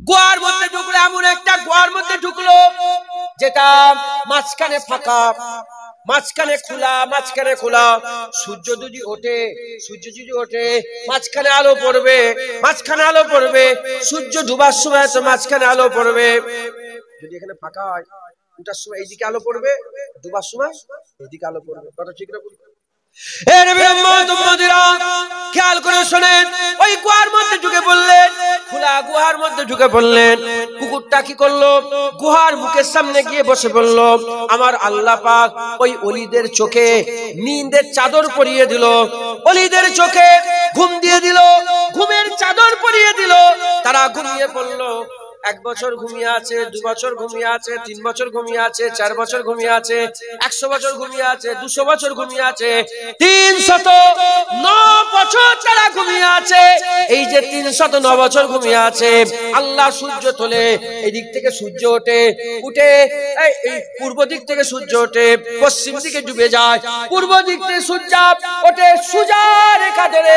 গুহার মধ্যে ঢুকলো, এমন একটা গুহার মধ্যে ঢুকলো যেটা মাঝখানে ফাঁকা, মাঝখানে খোলা। সূর্য যদি ওঠে মাঝখানে আলো পড়বে, সূর্য ডুবার সময় তো মাঝখানে আলো পড়বে। যদি এখানে ফাঁকা হয়, উঠার সময় এইদিকে আলো পড়বে, ডুবার সময় এইদিকে আলো পড়বে। কথা ঠিক না? খেয়াল করে শোনেন, ওই গুহার মধ্যে ঢুকে পড়লেন, খোলা গুহার মধ্যে ঢুকে পড়লেন। কুকুরটা কি করলো? গুহার মুখের সামনে গিয়ে বসে পড়ল। আমার আল্লাহ পাক ওই ওলিদের চোখে নিন্দের চাদর পরিয়ে দিল, ওলিদের চোখে ঘুম দিয়ে দিল, ঘুমের চাদর পরিয়ে দিল। তারা ঘুমিয়ে পড়লো। 1 বছর ঘুমিয়ে আছে, 2 বছর ঘুমিয়ে আছে, 3 বছর ঘুমিয়ে আছে, 4 বছর ঘুমিয়ে আছে, 100 বছর ঘুমিয়ে আছে, 200 বছর ঘুমিয়ে আছে, 309 বছর তারা ঘুমিয়ে আছে। এই যে 309 বছর ঘুমিয়ে আছে, আল্লাহ সূর্য তোলে, এদিক থেকে সূর্য উঠে এই পূর্ব দিক থেকে সূর্য ওঠে, পশ্চিম দিকে ডুবে যায়, পূর্ব দিক থেকে সূর্য ওঠে সোজা রেখা ধরে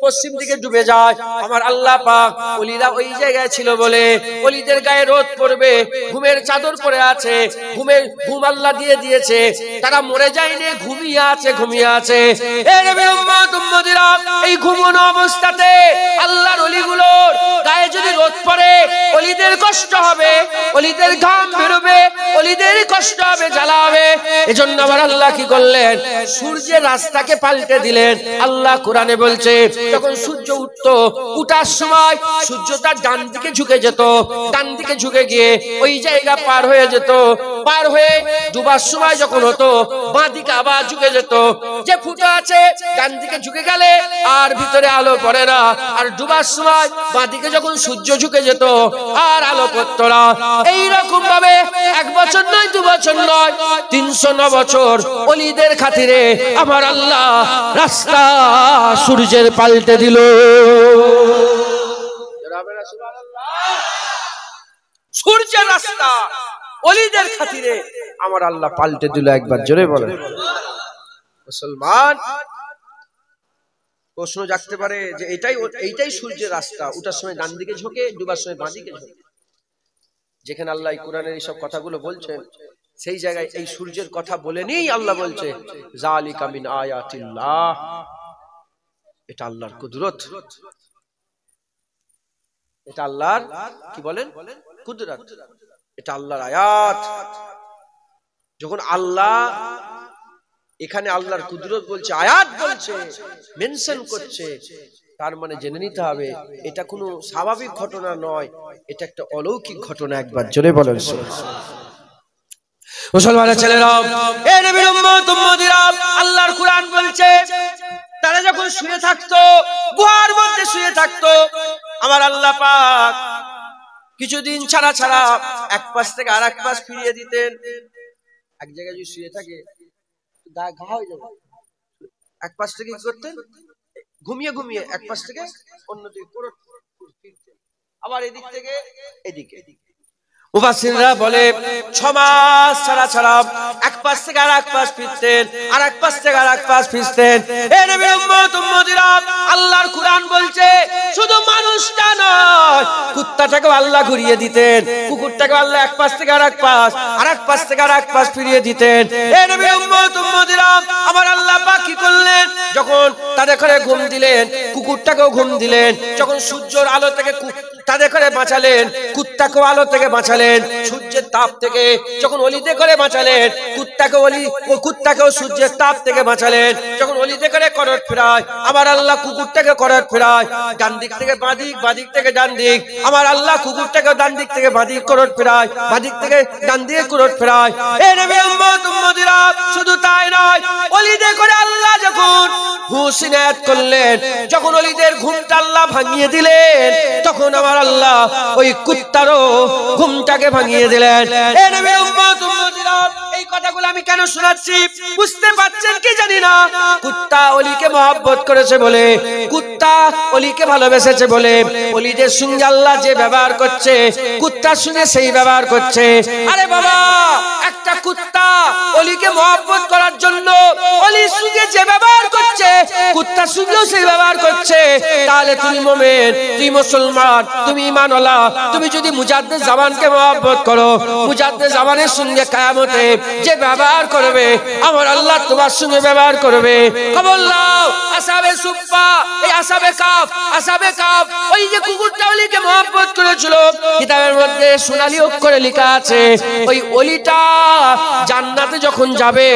পশ্চিম দিকে ডুবে যায়। আমার আল্লাহ পাক ওলিরা ওই জায়গায় ছিল বলে ওলিদের গায়ে রোদ পড়বে, ঘুমের চাদর পরে আছে, ঘুম আল্লাহ দিয়ে দিয়েছে, তারা মরে যায়নি, ঘুমিয়ে আছে। এই ঘুমানো অবস্থাতে আল্লাহর ওলিগুলোর গায়ে যদি রোদ পড়ে, ওলিদের কষ্ট হবে, ওলিদের ঘাম বেরোবে, ওলিদের কষ্ট হবে, জ্বালা হবে। এজন্য আমার আল্লাহ কি করলেন? সূর্যের রাস্তাকে পাল্টে দিলেন। আল্লাহ কোরআনে বলছে, যখন সূর্য উঠতো, উঠার সময় সূর্যটা ডান দিকে ঝুঁকে যেত, ডান দিকে ঝুঁকে গিয়ে ওই জায়গা পার হয়ে যেত, পার হয়ে ডুবার সময় যখন হতো, বাঁ দিকে আবার ঝুঁকে যেত। যে ফুটো আছে ডান দিকে ঝুঁকে গেলে আর ভিতরে আলো পড়ে না, আর ডুবার সময় বাঁ দিকে যখন সূর্য ঝুঁকে যেত আর আলো পড়তো না। এইরকম ভাবে 1 বছর নয়, 2 বছর নয়, 309 বছর ওলিদের খাতিরে আমার আল্লাহ রাস্তা সূর্যের পাল্টে দিল। সূর্যের রাস্তা ওলিদের খাতিরে আমার আল্লাহ পাল্টে দিল। একবার জোরে বলেন। মুসলমান, প্রশ্ন জাগতে পারে যে এইটাই সূর্যের রাস্তা, উঠার সময় ডান দিকে ঝোঁকে, ডুবার সময় বাঁ দিকে ঝোঁকে। যেখানে আল্লাহ কোরআনের এইসব কথাগুলো বলছেন, সেই জায়গায় এই সূর্যের কথা বলেনই আল্লাহ বলছে, যালিকা মিন আয়াতিল্লাহ, এটা আল্লাহর কুদরত, এটা আল্লাহর কি বলেন কুদরত, এটা আল্লাহর আয়াত। যখন আল্লাহ এখানে আল্লাহর কুদরত বলছে, আয়াত বলছে, মেনশন করছে, তার মানে জেনে নিতে হবে এটা কোনো স্বাভাবিক ঘটনা নয়, এটা একটা অলৌকিক ঘটনা। একবার জোরে বলেন। মুসলমানের ছেলেরা, এ নবীর উম্মত উম্মতিরা, আল্লাহর কোরআন বলছে, তারা যখন শুয়ে থাকতো, গুহার মধ্যে শুয়ে থাকতো, আমার আল্লাহ পাক কিছুদিন ছাড়া এক পাশ থেকে আর এক পাশ ফিরিয়ে দিতেন। এক জায়গায় যদি শুয়ে থাকে ঘা হয়ে যাবে, এক পাশ থেকে কি করতেন? ঘুমিয়ে এক পাশ থেকে অন্যদিকে, আবার এদিক থেকে এদিকে। মুফাসসিররা বলে 6 মাস ছাড়া এক পাশ থেকে আর এক পাশ ফিরতেন, আর এক পাশ থেকে আর এক পাশ ফিরতেন। এ নবীর উম্মত উম্মতিরা, আল্লাহর কোরআন বলছে শুধু মানুষটা নয়, কুত্তাটাকেও আল্লাহ ঘুরিয়ে দিতেন, কুকুরটাকেও আল্লাহ এক পাশ থেকে আর এক পাশ, আর এক পাশ থেকে আর এক পাশ ফিরিয়ে দিতেন। এ নবীর উম্মত উম্মতিরা, আমার আল্লাহ পাক কি করলেন? যখন তাদের ঘরে ঘুম দিলেন, কুকুরটাকেও ঘুম দিলেন। যখন সূর্যের আলো থেকে তাদের ঘরে বাঁচালেন, কুত্তাকেও আলো থেকে বাঁচালেন, সূর্যের তাপ থেকে যখন অলিতে করে বাঁচালেন, কুত্তাকেও সূর্যের তাপ থেকে বাঁচালেন। যখন অলিতে করে করট ফেরায়, আমার আল্লাহ কুকুরটাকে করট ফেরায়, ডান দিক থেকে বাঁ দিক, বাঁ দিক থেকে ডান দিক। আমার আল্লাহ কুকুরটাকে ডান দিক থেকে বাঁ দিক করট ফেরায়, বাঁ দিক থেকে ডান দিকে করট ফেরায়। এ নবী উম্মত উম্মতিরা, শুধু তাই নয়, অলিতে করে আল্লাহ যখন হুসিনাত করলেন, যখন অলিদের ঘুমটা আল্লাহ ভাঙিয়ে দিলেন, তখন আমার আল্লাহ ওই কুত্তারও ঘুমটাকে ভাঙিয়ে দিলেন। এ নবী উম্মত উম্মতিরা, এই কথাগুলো আমি কেন শোনাচ্ছি বুঝতে পারছেন কি জানি না। কুত্তা অলিকে মহব্বত করেছে বলে, কুত্তা অলিকে ভালোবেসেছে বলে, অলিদের সঙ্গে আল্লাহ যে ব্যবহার করছে, কুত্তার সঙ্গে সেই ব্যবহার করছে। আরে বাবা, একটা কুত্তা অলিকে মহব্বত করার জন্য অলির সঙ্গে যে ব্যবহার করছে কুত্তার সঙ্গেও সেই ব্যবহার করছে, তাহলে তুমি মুমিন, তুমি মুসলমান, তুমি ঈমানওয়ালা। তুমি যদি মুজাদ্দিদ জামানকে মহব্বত করো, মুজাদ্দিদ জামানের সঙ্গে কিয়ামতে যে ব্যবহার করবে আমার আল্লাহ তোমার সঙ্গে ব্যবহার করবে। খবর নাও, আসহাবে সুফফা, এই আসহাবে কাফ ওই যে কুকুরটা অলিকে মহব্বত করেছিল, কিতাবের মধ্যে সোনালী অক্ষরে লেখা আছে ওই অলিটা জান্নাতে যখন যাবে,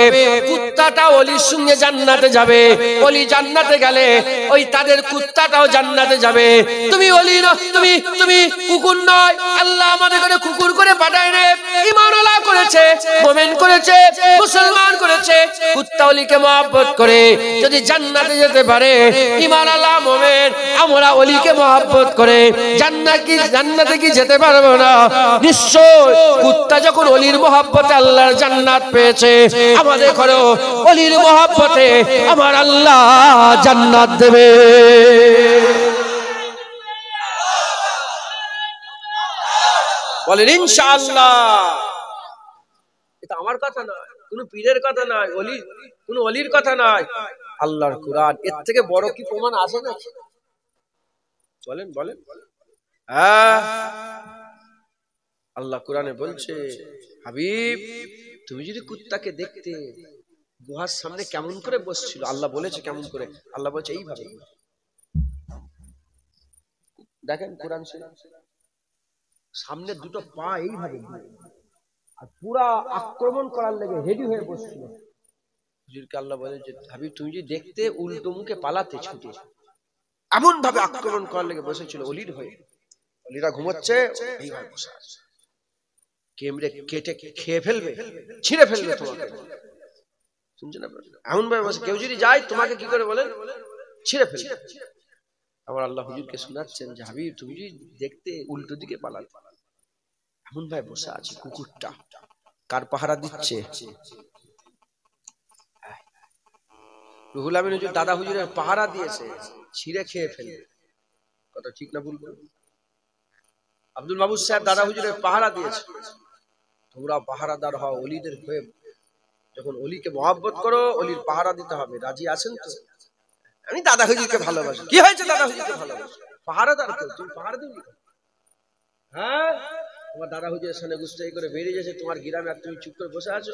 কুত্তাটা অলির সঙ্গে জান্নাতে যাবে। অলি জান্নাতে গেলে ওই তাদের কুত্তাটাও জান্নাতে যাবে। তুমি অলি না, তুমি কুকুর নয়। আল্লাহ আমাদের করে কুকুর করে পাঠায় রে, ঈমানওয়ালা করেছে, মুমিন করেছে, মুসলমান করেছে। কুত্তা অলিকে মহব্বত করে যদি জান্নাতে যেতে পারে, ঈমানওয়ালা মুমিন আমরা অলিকে মহব্বত করে জান্নাতে কি যেতে পারবো না? নিশ্চয় কুত্তা যখন অলির মহব্বতে আল্লাহর জান্নাত পেয়েছে, আমাদের ঘরেও অলির মহব্বতে আমার আল্লাহ জান্নাত দেবে। বলেন ইনশাআল্লাহ। এটা আমার কথা নয়, কোন পীরের কথা নয়, কোন অলির কথা নয়, আল্লাহর কুরআন। এর থেকে বড় কি প্রমাণ আছে না? বলেন বলেন। হ্যাঁ, আল্লাহ কুরআনে বলছে, হাবিব তুমি যদি কুত্তাকে দেখতে গুহার সামনে কেমন করে বসছিল, আল্লাহ বলেছে কেমন করে, আল্লাহ বলছে এইভাবে। দেখেন কুরআন সামনে দুটো পা এইভাবে আর পুরা আক্রমণ করার লেগে রেডি হয়ে বসছিল। হুজুরকে আল্লাহ বলে যে হাবিব তুমি যদি দেখতে উল্টো মুখে পালাতে ছুটে, এমন ভাবে আক্রমণ করার লেগে বসেছিল অলির হয়ে। অলিরা ঘুমোচ্ছে, এইভাবে বসে আছে, কেমড়ে কেটে খেয়ে ফেলবে, ছিঁড়ে ফেলবে তোমাকে। শুনছেন আপনারা? এমন ভাবে বসে, কেউ যদি যায় তোমাকে কি করে বলেন, ছিঁড়ে ফেলবে। আমার আল্লাহ হুজুরকে শোনাচ্ছেন যে হাবিব তুমি যদি দেখতে উল্টো দিকে পালাতে, এমন ভাবে বসে আছে কুকুরটা। কার পাহারা দিচ্ছে? রুহুল আমিন হুজুর দাদা হুজুরের পাহারা দিয়েছে, ছিঁড়ে খেয়ে ফেলবে। কথা ঠিক না ভুল? আব্দুল মাহবুব সাহেব দাদা হুজুরের পাহারা দিয়েছে। তোমরা পাহারাদার হও অলিদের হয়ে, যখন অলিকে মহব্বত করো অলির পাহারা দিতে হবে। রাজি আছেন তো? আমি দাদা হুজুরকে ভালোবাসি। কি হয়েছে দাদা হুজুরকে ভালোবাসি? পাহারাদার তো, তুমি পাহারা দিবি। হ্যাঁ, তোমার দাদা হুজুরের সামনে গুস্তাই করে বেরিয়ে যাচ্ছে তোমার গ্রামে, আর তুমি চুপ করে বসে আছো।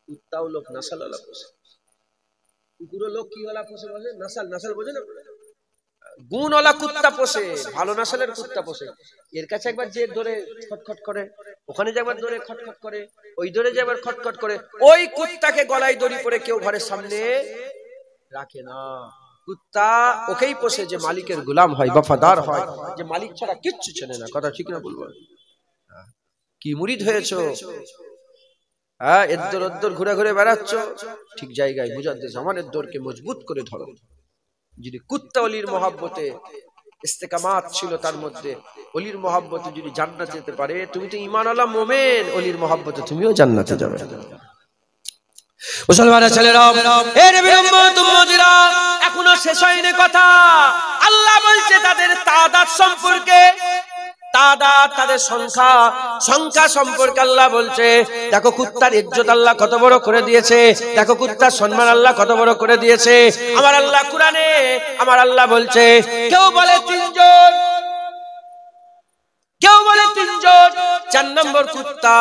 কুত্তাও লোক নাসালওয়ালা পোষে, কুকুরও লোক কি ওয়ালা পোষে বলে? নাসাল বোঝে না? গুণওয়ালা কুত্তা পোষে, ভালো নাসালের কুত্তা পোষে। এর কাছে একবার যে ধরে খটখট করে, ওখানে যে একবার ধরে খটখট করে, ওই ধরে যে একবার খটখট করে, ওই কুত্তাকে গলায় দড়ি পরে কেউ ঘরের সামনে রাখে না। কুত্তা ওকেই পোষে যে মালিকের গোলাম হয়, বফাদার হয়, যে মালিক ছাড়া কিচ্ছু চেনে না। কথা ঠিক না বলবো? কি মুরিদ হয়েছো? হ্যাঁ, এদ্দর ওদ্দর ঘুরে ঘুরে বেড়াচ্ছ, ঠিক জায়গায় মুজাদ্দিদ জামানের দৌড়কে মজবুত করে ধরো। যদি কুত্তা অলির মহব্বতে ইস্তেকামাত ছিল তার মধ্যে, অলির মহব্বতে যদি জান্নাতে যেতে পারে, তুমি তো ঈমানওয়ালা মুমিন, অলির মহব্বতে তুমিও জান্নাতে যাবে। মুসলমানের ছেলেরা, এ নবীর উম্মত-উম্মতিরা, এখনো শেষ হয়নি কথা। আল্লাহ বলছে তাদের তাদাদ সম্পর্কে, তাদের সংখ্যা সম্পর্কে আল্লাহ বলছে, দেখো কুত্তার ইজ্জত আল্লাহ কত বড় করে দিয়েছে, দেখো কুত্তার সম্মান আল্লাহ কত বড় করে দিয়েছে। আমার আল্লাহ কুরআনে আমার আল্লাহ বলছে, কেউ বলে 3 জন, কেউ বলে 3 জন, 4 নম্বর কুত্তা,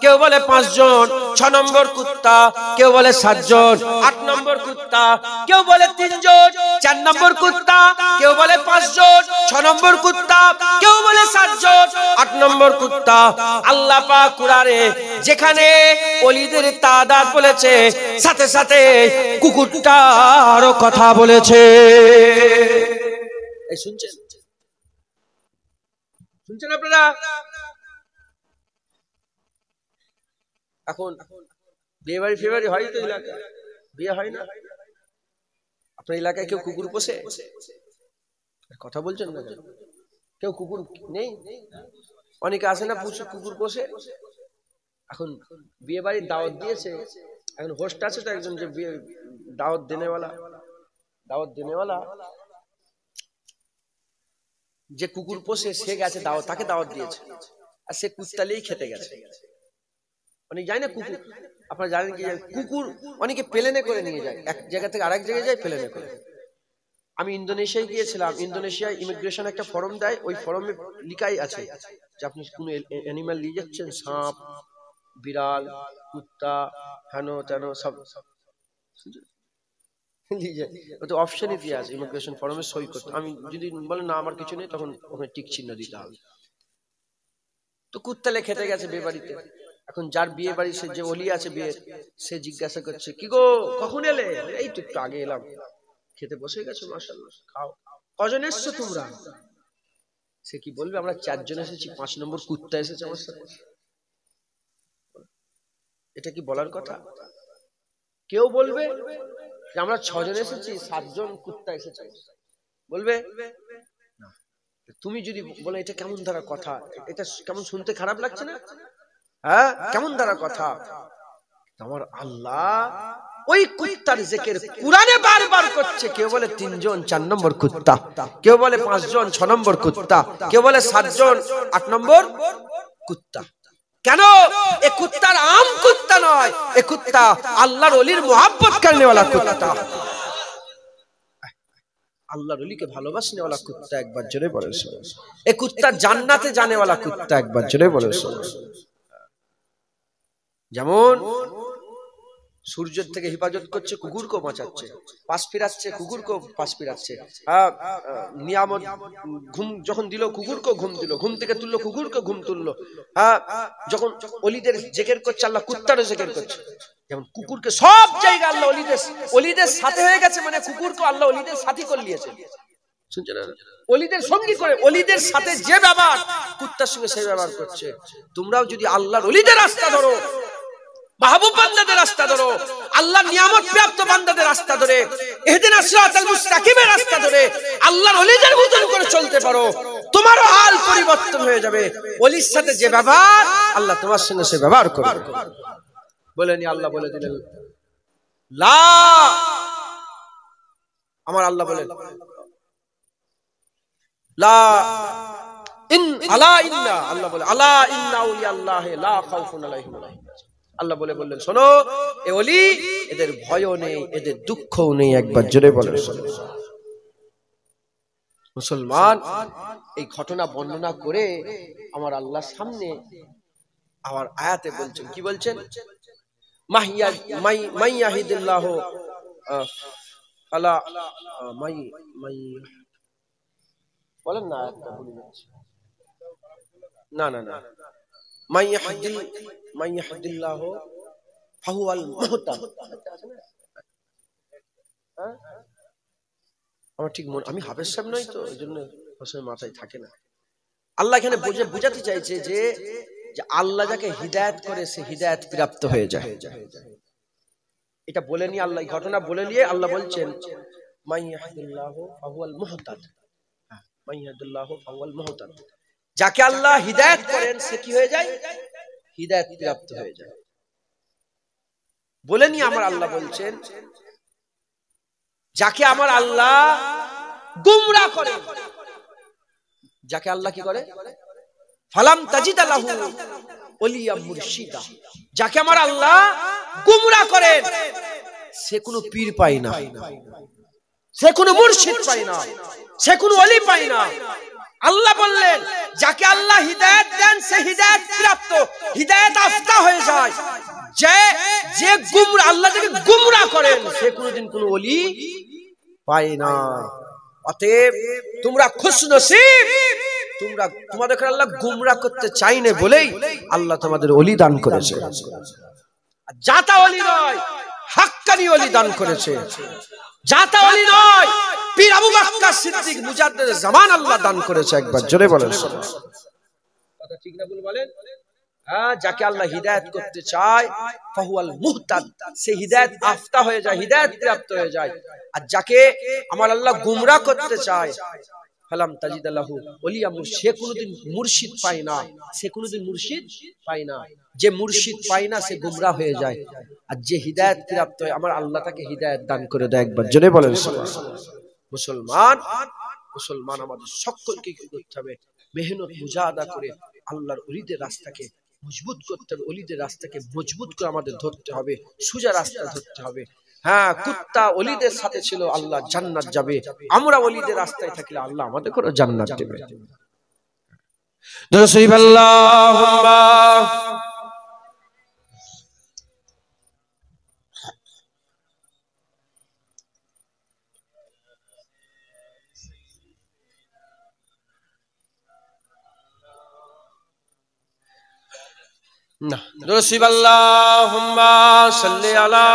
কেউ বলে 5 জন, 6 নম্বর কুত্তা, কেউ বলে 7 জন, 8 নম্বর কুত্তা, কেউ বলে 3 জন, 4 নম্বর কুত্তা, কেউ বলে 5 জন, 6 নম্বর কুত্তা, কেউ বলে 7 জন, 8 নম্বর কুত্তা। আল্লাহ পাক কুরআনে যেখানে ওলিদের তাদাদ বলেছে, সাথে সাথে কুকুরটারও কথা বলেছে। এই শুনছেন আপনারা? এখন বিয়ে বাড়ি ফেব্রুয়ারি হয় তো এলাকায়, বিয়ে হয় না? আপনার এলাকায় কেউ কুকুর পোষে? কথা বলছেন না? কেউ কুকুর নেই? অনেকে আসে না কুকুর পোষে। এখন বিয়ে বাড়ির দাওয়াত দিয়েছে, এখন হোস্ট আছে তো একজন, যে বিয়ে দাওয়াত দেনেওয়ালা যে কুকুর পোষে, সে গেছে দাওয়াত, তাকে দাওয়াত দিয়েছে, আর সে কুত্তালেই খেতে গেছে। অনেক যায় না কুকুর, আপনারা জানেন কি, কুকুর অনেকে প্লেনে করে নিয়ে যায়, এক জায়গা থেকে আরেক জায়গায় যায় প্লেনে করে। আমি ইন্দোনেশিয়ায় গিয়েছিলাম, ইন্দোনেশিয়ায় ইমিগ্রেশন একটা ফর্ম দেয়, ওই ফর্মে লিখাই আছে যে আপনি কোন অ্যানিমাল নিয়ে যাচ্ছেন, সাপ, বিড়াল, কুত্তা, হেন তেন সব অপশনই দিয়ে আছে ইমিগ্রেশন ফর্মে সই করতে। আমি যদি বলে না আমার কিছু নেই, তখন ওখানে টিক চিহ্ন দিতে হবে। তো কুত্তালে খেতে গেছে বিয়ে বাড়িতে, এখন যার বিয়ে বাড়ি, সে যে অলি আছে বিয়ের, সে জিজ্ঞাসা করছে কি গো কখন এলে? এই তো একটু আগে এলাম। খেতে বসে গেছো? মাশাআল্লাহ, খাও। কজন এসছো তোমরা? সে কি বলবে? আমরা 4 জন এসেছি, 5 নম্বর কুত্তা এসেছে আমার সাথে। এটা কি বলার কথা? কেউ বলবে যে আমরা 6 জন এসেছি, 7 জন কুত্তা এসেছে, বলবে? তুমি যদি বলে এটা কেমন ধারা কথা, এটা কেমন শুনতে খারাপ লাগছে না? হ্যাঁ, কেমন ধারা কথা? আমার আল্লাহ ওই কুত্তার জিকির কুরআনে বারবার করছে। কেউ বলে 3 জন 4 নম্বর কুত্তা, কেউ বলে 5 জন 6 নম্বর কুত্তা, কেউ বলে 7 জন 8 নম্বর কুত্তা। কেন? এ কুত্তার আম কুত্তা নয়, এ কুত্তা আল্লাহর ওলির মোহাব্বত করনে वाला কুত্তা, আল্লাহর ওলিকে ভালোবাসনে वाला কুত্তা। একবার জোরে বলো সুবহানাল্লাহ। এ কুত্তা জান্নাতে জানে वाला কুত্তা। একবার জোরে বলো সুবহানাল্লাহ। যেমন সূর্যের থেকে হেফাজত করছে, কুকুরকে বাঁচাচ্ছে, পাশ ফিরাচ্ছে, কুকুরকে পাশ ফিরাচ্ছে। নিয়ামত ঘুম যখন দিল, কুকুরকে ঘুম দিল, ঘুম থেকে তুললো, কুকুরকে ঘুম তুললো। যখন অলিদের জিকির করছে, আল্লাহ কুত্তারও জিকির করছে। যেমন কুকুরকে সব জায়গায় আল্লাহ অলিদের সাথে হয়ে গেছে, মানে কুকুরকে আল্লাহ অলিদের সাথী করে নিয়েছে। শুনছেন? অলিদের সঙ্গী করে, অলিদের সাথে যে ব্যবহার কুত্তার সঙ্গে সেই ব্যবহার করছে। তোমরাও যদি আল্লাহর অলিদের রাস্তা ধরো, মাহবুব বান্দাদের রাস্তা ধরো, আল্লাহর নিয়ামত প্রাপ্ত বান্দাদের রাস্তা ধরে, ইহদিনাস সিরাতাল মুস্তাকিমের রাস্তা ধরে আল্লাহর ওলিদের মতন করে চলতে পারো, তোমারও হাল পরিবর্তন হয়ে যাবে। ওলির সাথে যে ব্যবহার, আল্লাহ তোমার সঙ্গে সে ব্যবহার করবে। বলেনি আল্লাহ, বলে দিলেন লা, আমার আল্লাহ বলেন লা ইন আলা ইন্না, আল্লাহ বলে আলা ইন্না আউলিয়াল্লাহি লা খাউফুন আলাইহিম ওয়া লা হুম ইয়াহজানুন। আল্লাহ বললেন শোনো, এ ওলি, এদের ভয়ও নেই, এদের দুঃখও নেই। একবার জোরে বলেন মুসলমান। এই ঘটনা বর্ণনা করে আমার আল্লাহর সামনে আমার আয়াতে বলছেন, কি বলছেন? মাইয়াহিদিল্লাহু আলা বলেন না, না না না, মাইয়াহিদিল্লাহু ফাহুয়াল মুহতাদ। আমার ঠিক মনে, আমি হাফেজ সাহেব নই তো, এই জন্য মাথায় থাকে না। আল্লাহ এখানে বুঝাতে চাইছে যে আল্লাহ যাকে হিদায়াত করে, সে হিদায়াত প্রাপ্ত হয়ে যায়। এটা বলে নিয়ে আল্লাহ, ঘটনা বলে নিয়ে আল্লাহ বলছেন মাইয়াহিদিল্লাহু ফাহুয়াল মুহতাদ, মাইয়াহিদিল্লাহু ফাহুয়াল মুহতাদ। যাকে আল্লাহ হিদায়াত করেন, সে কি হয়ে যায়? হিদায়াত প্রাপ্ত হয়ে যায়। বলে নিয়ে আমার আল্লাহ বলছেন, যাকে আমার আল্লাহ গুমরাহ করে, যাকে আল্লাহ কি করে? ফালাম তাজিদ লাহু ওলিয়া মুরশিদা। যাকে আমার আল্লাহ গুমরাহ করেন, সে কোনো পীর পায় না, সে কোনো মুর্শিদ পায় না, সে কোনো ওলি পায় না। আল্লাহ বললেন, যাকে আল্লাহ হিদায়াত দেন, সে হিদায়াত প্রাপ্ত, হিদায়াত আফতা হয়ে যায়। যে গুমরাহ, আল্লাহ যাকে গুমরাহ করেন, সে কোনোদিন কোনো ওলি পায় না। অতএব তোমরা খুশনসিব, তোমাদের আল্লাহ গুমরাহ করতে চাই না বলেই আল্লাহ তোমাদের ওলি দান করেছে। জাতা ওলি নয়, হাক্কানি ওলি দান করেছে। জাতা ওলি নয়, পীর আবু বকর সিদ্দিক মুজাদ্দিদ জামান আল্লাহ দান করেছে। একবার জোরে বলেন কথা ঠিক না ভুল বলেন? যাকে আল্লাহ হিদায়াত করতে চায়, ফাহুয়াল মুহতাদ, সে হিদায়াত আফতা হয়ে যায়, হিদায়াত প্রাপ্ত হয়ে যায়। আর যাকে আমার আল্লাহ গুমরাহ করতে চায়, ফালাম তাজিদ লাহু ওলিয়া মুরশিদ, সে কোনোদিন মুর্শিদ পায় না, সে কোনোদিন মুর্শিদ পায় না। যে মুর্শিদ পায় না, সে গুমরাহ হয়ে যায়। আর যে হিদায়াত প্রাপ্ত হয়, আমার আল্লাহ তাকে হিদায়াত দান করে দেয়। একবার জোরে বলেন মুসলমান। মুসলমান আমাদের সকলকে কি করতে হবে? মেহনত মুজাহাদা করে আল্লাহর ওলিদের রাস্তাকে মজবুত করতে হবে, ওলিদের রাস্তাকে মজবুত করে আমাদের ধরতে হবে, সোজা রাস্তা ধরতে হবে। হ্যাঁ, কুত্তা ওলিদের সাথে ছিল, আল্লাহ জান্নাত যাবে। আমরা ওলিদের রাস্তায় থাকলে আল্লাহ আমাদের করে জান্নাত দেবে। দুরূদ শরীফ আল্লাহুম্মা না, দুরূদ শরীফ আল্লাহুম্মা সাল্লি আলা।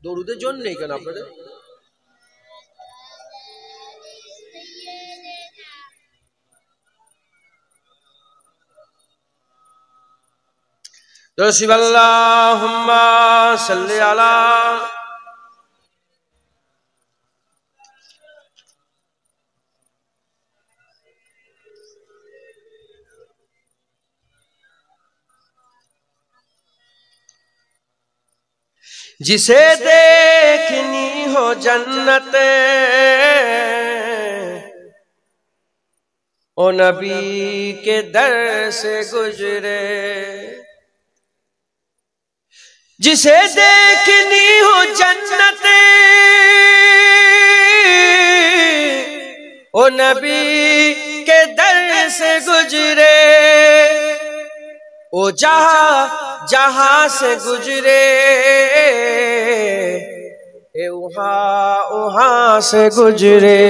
দরুদের জন্য নেই কেন আপনাদের? দুরূদ শরীফ আল্লাহুম্মা সাল্লি আলা। जिसे देखनी हो जन्नत ओ नबी के दर से गुजरे, जिसे देखनी हो जन्नत ओ नबी के दर से गुजरे, ओ जहां जहां से गुजरे ए वहां वहां से गुजरे,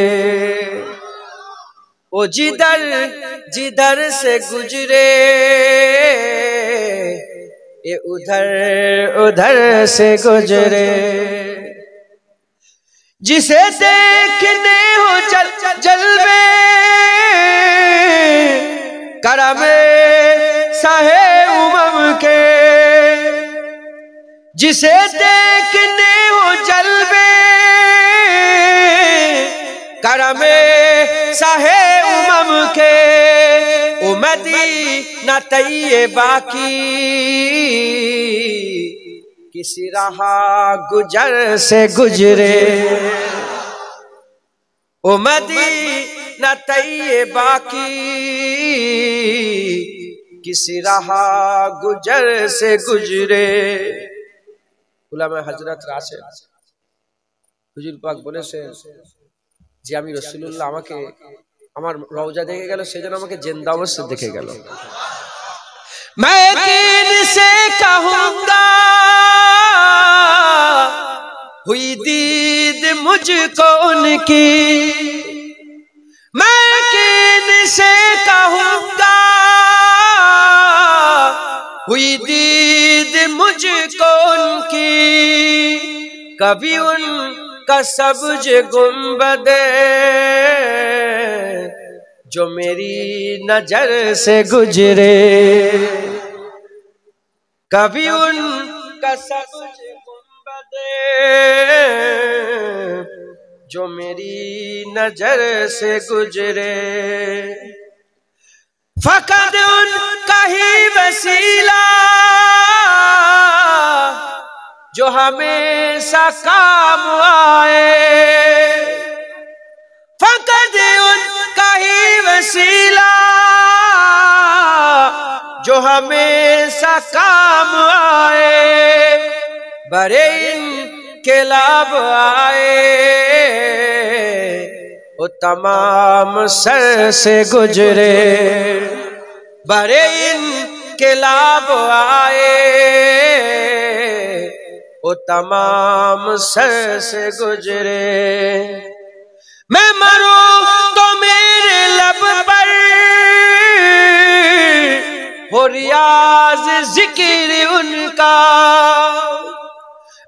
ओ जिधर जिधर से गुजरे ए उधर उधर से गुजरे, जिसे देखने हो जलवे करमे साहे उमम के, जिसे देखने हो जलवे करमे साहे उमम के, ओ मदीना तैयबा की किसी रहा गुजर से गुजरे, ओ मदीना तैयबा की किसी रहा गुजर से गुजरे। উলামা হযরতরা আছে, হুজুর পাক বলেছেন যে আমি রাসূলুল্লাহ আমাকে আমার রওজা দেখে গেল, সেজন্য আমাকে জিন্দা অবস্থায় দেখে গেল। मैं किन से कहूंगा हुई दीद मुझको उनकी, मैं किन से कहूंगा हुई दीद मुझको उनकी, कभी उनका सब्ज गुंबदे जो मेरी नजर से गुजरे, कभी उनका सब्ज गुंबदे जो मेरी नजर से गुजरे, फकत उनका ही वसीला जो हमेशा काम आए, फकत उनका ही वसीला जो हमेशा काम आए, बड़े इनकलाब आए वो तमाम सर से गुजरे, बड़े इनकलाब आए वो तमाम सर से गुजरे, मैं मरूं तो मेरे लब पर हो रियाज जिक्र उनका,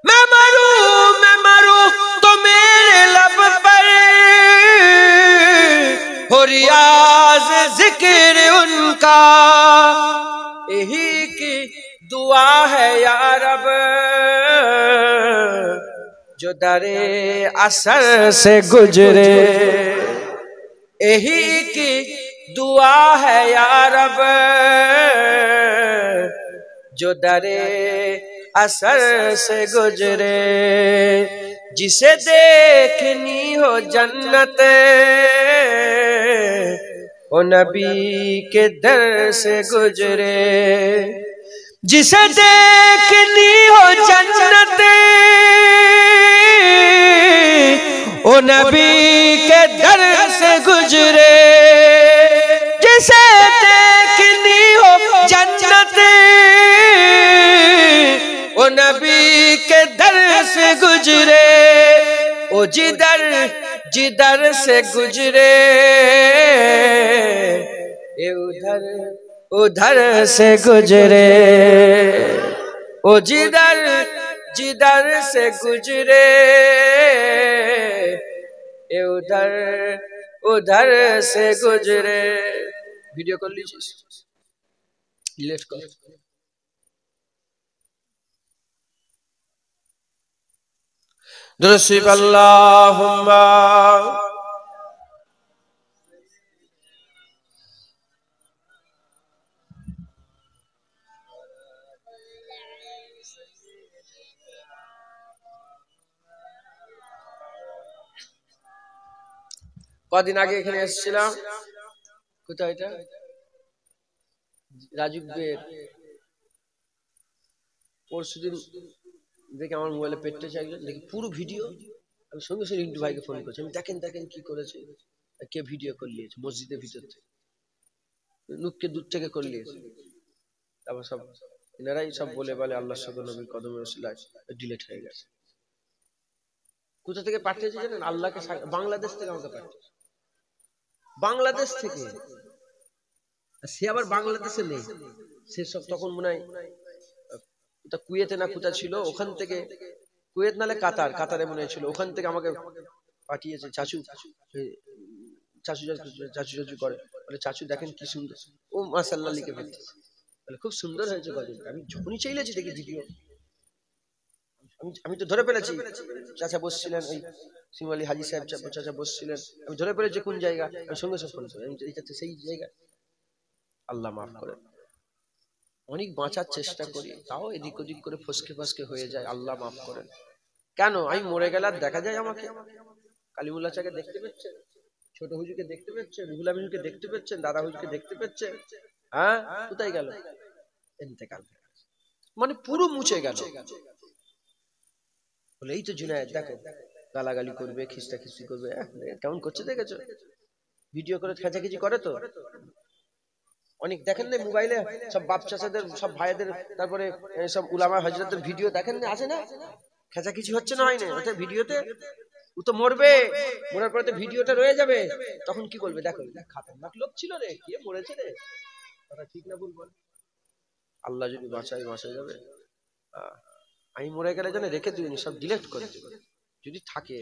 मैं मरूं तो मेरे लब पर हो रियाज जिक्र उनका, यही की दुआ है या रब जो दरे असर से गुजरे, यही की दुआ है या रब जो दरे असर से गुजरे, जिसे देखनी हो जन्नत ओ नबी के दर से गुजरे, जिसे देखनी हो जन्नत ओ नबी के दर से गुजरे, जिसे देखनी हो जन्नत ओ नबी के दर से गुजरे, ओ जिधर जिधर से गुजरे ये उधर उधर से गुजरे, ओ जिधर जिधर से गुजरे ये उधर उधर से गुजरे। वीडियो कर लीजिए, डिलीट कर। दुरुस्त अल्लाहुम्मा কদিন আগে এখানে এসেছিলাম, কোথায় এটা রাজুকের, পরশুদিন দেখে আমার মোবাইলে পেটটা চাইলেন, দেখি পুরো ভিডিও। আমি সঙ্গে সঙ্গে রিন্টু ভাইকে ফোন করছি, আমি দেখেন দেখেন কি করেছে, কে ভিডিও করলিয়েছে মসজিদের ভিতর থেকে, নুককে দূর থেকে করলিয়েছে। তারপর সব এনারাই সব বলে বলে আল্লাহর সাথে নবীর কদমে ওসিলায় ডিলিট হয়ে গেছে। কোথা থেকে পাঠিয়েছে জানেন? আল্লাহকে, বাংলাদেশ থেকে আমাকে পাঠিয়েছে, বাংলাদেশ থেকে। সে আবার বাংলাদেশে নেই, সে সব তখন মনে হয় কুয়েতে না কোথা ছিল, ওখান থেকে, কুয়েত নালে কাতার, কাতারে মনে ছিল, ওখান থেকে আমাকে পাঠিয়েছে। চাচু চাচু চাচু চাচু করে, বলে চাচু দেখেন কি সুন্দর, ও মাশাআল্লাহ লিখে ফেলতেছে, বলে খুব সুন্দর হয়েছে গজল। আমি যখনই চাইলেছি দেখি ভিডিও, আমি তো ধরে ফেলেছি। চাচা বসছিলেন, ওই সিমালি হাজি সাহেব চাচা বসছিলেন, আমি ধরে ফেলেছি কোন জায়গা, আমি সঙ্গে সঙ্গে ফোন করি, এটা তো সেই জায়গা। আল্লাহ মাফ করেন, অনেক বাঁচার চেষ্টা করি, তাও এদিক ওদিক করে ফসকে ফসকে হয়ে যায়। আল্লাহ মাফ করেন। কেন আমি মরে গেলে আর দেখা যায় আমাকে? কালিমুল্লাহ চাকে দেখতে পাচ্ছেন, ছোট হুজুরকে দেখতে পাচ্ছেন, রুহুল আমিনকে দেখতে পাচ্ছেন, দাদা হুজুরকে দেখতে পাচ্ছেন, হ্যাঁ কোথায় গেল? ইন্তেকাল, মানে পুরো মুছে গেল। বলে এই তো জুনায়েদ, দেখো গালাগালি করবে, খিস্তা খিস্তি করবে, কেমন করছে দেখেছো? ভিডিও করে খেঁচাখিচি করে তো অনেক, দেখেন না মোবাইলে সব বাপ চাচাদের, সব ভাইদের, তারপরে সব উলামা হযরতদের ভিডিও দেখেন না, আছে না? খেঁচাখিচি হচ্ছে না, হয় না ওটা ভিডিওতে? ও তো মরবে, মরার পরে তো ভিডিওটা রয়ে যাবে, তখন কি করবে? দেখো খাতারনাক লোক ছিল রে, কে মরেছে রে, কথা ঠিক না ভুল বল? আল্লাহ যদি বাঁচায় বাঁচা যাবে। আমি মরে গেলে যেন রেখে দিইনি, সব ডিলিট করে দেবে, যদি থাকে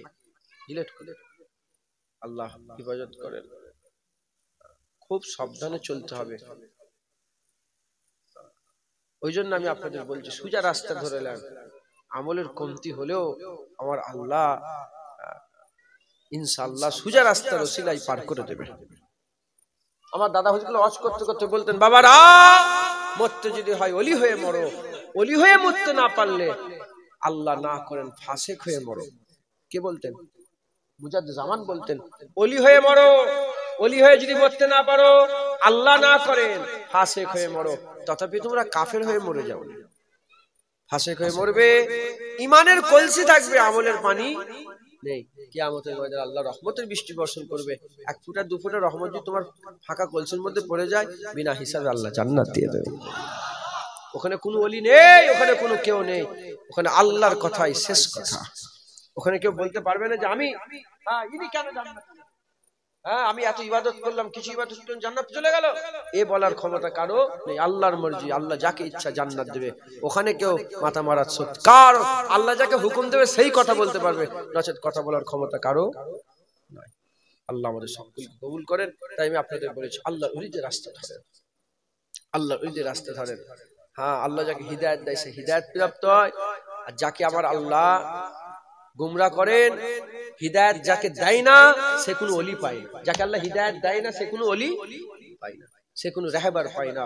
ডিলিট করে। আল্লাহ হিফাজত করেন, খুব সাবধানে চলতে হবে। ওই জন্য আমি আপনাদের বলছি, সোজা রাস্তা ধরে নেন। আমলের কমতি হলেও আমার আল্লাহ ইনশাআল্লাহ সোজা রাস্তার ওসিলায় পার করে দেবে। আমার দাদা হুজুর ওয়াজ করতে করতে বলতেন, বাবারা মরতে যদি হয় ওলি হয়ে মরো, ওলি হয়ে মরতে না পারলে আল্লাহ না করেন ফাসেক হয়ে মরো। কে বলতেন? মুজাদ্দিদ জামান বলতেন, ওলি হয়ে মরো, ওলি হয়ে যদি মরতে না পারো, আল্লাহ না করেন ফাসেক হয়ে মরো, তথাপি তোমরা কাফের হয়ে মরে যাও। ফাসেক হয়ে মরবে, ইমানের কলসি থাকবে, আমলের পানি নেই। কিয়ামতের ময়দানে আল্লাহ রহমতের বৃষ্টি বর্ষণ করবে, এক ফুটা দু ফুটা রহমত যদি তোমার ফাঁকা কলসির মধ্যে পড়ে যায়, বিনা হিসাবে আল্লাহ জান্নাত দিয়ে দেবে। ওখানে কোনো ওলি নেই, ওখানে কোনো কেউ নেই, ওখানে আল্লাহর কথাই শেষ কথা। ওখানে কেউ বলতে পারবে না যে আমি ইনি কেন জান্নাত, আমি এত ইবাদত করলাম, কিছু ইবাদত করলাম, জান্নাত চলে গেল, এ বলার ক্ষমতা কারো নেই। আল্লাহর মর্জি, আল্লাহ যাকে ইচ্ছা জান্নাত দেবে, ওখানে কেউ মাথা মারার সত্য কার, আল্লাহ যাকে হুকুম দেবে সেই কথা বলতে পারবে, নচেত কথা বলার ক্ষমতা কারো নাই। আল্লাহ আমাদের সকলকে কবুল করেন। তাই আমি আপনাদের বলেছি, আল্লাহ ওই যে রাস্তা ধরেন, আল্লাহ ওই যে রাস্তা ধরেন। হ্যাঁ, আল্লাহ যাকে হিদায়াত দেয় সে হিদায়াত প্রাপ্ত হয়, আর যাকে আমার আল্লাহ গুমরা করেন, হিদায়াত যাকে দেয় না সে কোনো ওলি পায় না। যাকে আল্লাহ হিদায়াত দেয় না সে কোনো ওলি পায় না, সে কোনো রাহবার পায় না,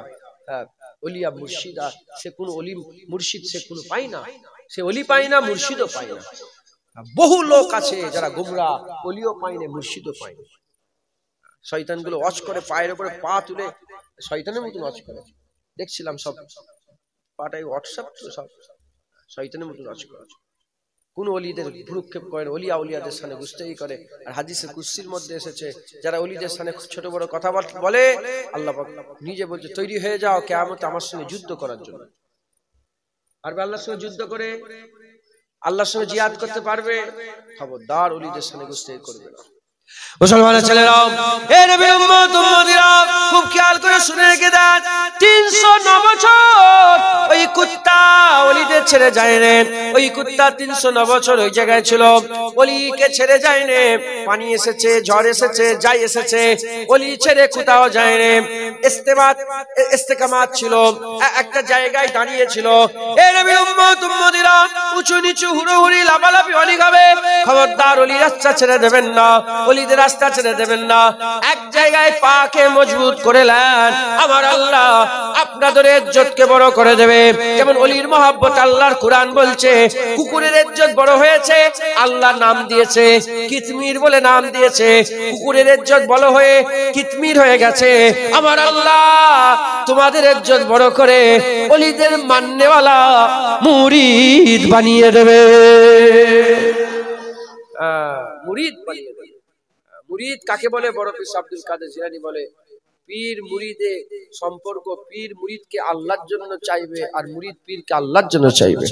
ওলিয়া মুর্শিদা, সে কোনো ওলি মুর্শিদ সে কোনো পায় না, সে ওলি পায় না, মুর্শিদও পায় না। বহু লোক আছে যারা গুমরা, ওলিও পায় না, মুর্শিদও পায় না। শয়তানগুলো ওয়াচ করে, পায়ের উপরে পা তুলে শয়তানের মতন ওয়াচ করে, দেখছিলাম সব পাটাই হোয়াটসঅ্যাপ তো সব শয়তানের মতন ওয়াচ করে। কোন ওলিদের ভ্রুক্ষেপ করেন, ওলিয়া উলিয়াদের সামনে বুঝতেই করে। আর হাদিসে কুরসির মধ্যে এসেছে যারা ওলিদের সামনে ছোট বড় কথাবার্তা বলে, আল্লাহ পাক নিজে বলছে তৈরি হয়ে যাও কিয়ামতে আমার সঙ্গে যুদ্ধ করার জন্য। আর আল্লাহর সঙ্গে যুদ্ধ করে আল্লাহর সঙ্গে জিহাদ করতে পারবে, খবরদার ওলিদের সামনে বুঝতেই করবে না। মুসলমানের ছেলেরা, এ নবীর উম্মত উম্মতিরা, খুব খেয়াল করে শুনে রেখে দেন, 309 বছর ওই কুত্তা ওলিদের ছেড়ে যায় রে। ওই কুত্তা 309 বছর ওই জায়গায় ছিল, ওলিকে ছেড়ে যায় রে। পানি এসেছে, ঝড় এসেছে, যাই এসেছে, ওলি ছেড়ে কোথাও যায় রে। ইস্তেকামাত ছিল, একটা জায়গায় দাঁড়িয়ে ছিল। এ নবীর উম্মত উম্মতিরা, উঁচু নিচু হুড়োহুড়ি লাফালাফি অনেক হবে, খবরদার ওলি রাস্তা ছেড়ে দেবেন না, ওলিদের রাস্তা ছেড়ে দেবেন না। এক জায়গায় পাকে মজবুত করে নেন, আমার আল্লাহ আপনাদের ইজ্জতকে বড় করে দেবে। যেমন ওলির মহব্বত, আল্লাহর কুরআন বলছে কুকুরের ইজ্জত বড় হয়েছে, আল্লাহ নাম দিয়েছে কিতমির বলে নাম দিয়েছে। কুকুরের ইজ্জত বড় হয়ে কিতমির হয়ে গেছে, আমার আল্লাহ তোমাদের ইজ্জত বড় করে ওলিদের মাননেওয়ালা মুরিদ বানিয়ে দেবে। মুরিদ বানিয়ে দেবে। মুরিদ কাকে বলে? বড় পীর আব্দুল কাদের জিলানী বলে, পীর মুরিদে সম্পর্ক, পীর মুরিদকে আল্লাহর জন্য চাইবে আর মুরিদ পীরকে আল্লাহর জন্য চাইবে।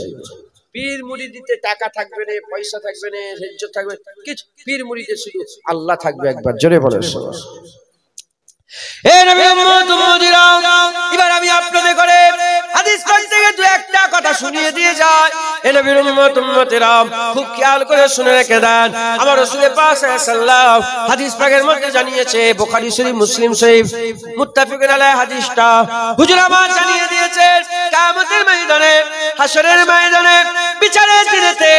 পীর মুরিদিতে টাকা থাকবে না, পয়সা থাকবে না, ইজ্জত থাকবে কিছু, পীর মুরিদে শুধু আল্লাহ থাকবে। একবার জোরে বলে এবার আমি আপনাদের করে হাদিস থেকে দু একটা কথা শুনিয়ে দিয়ে যায়। এ নবীর উম্মত উম্মতেরা, খুব খেয়াল করে শুনে রেখে দেন। আমার রাসূল পাক সাল্লাল্লাহু আলাইহি ওয়াসাল্লাম হাদিস পাকের মধ্যে জানিয়েছে, বুখারী শরীফ, মুসলিম শরীফ, মুত্তাফিকুন আলাইহি হাদিসটা হুজুর আমার জানিয়ে দিয়েছেন, কিয়ামতের ময়দানে, হাশরের ময়দানে, বিচারের দিনেতে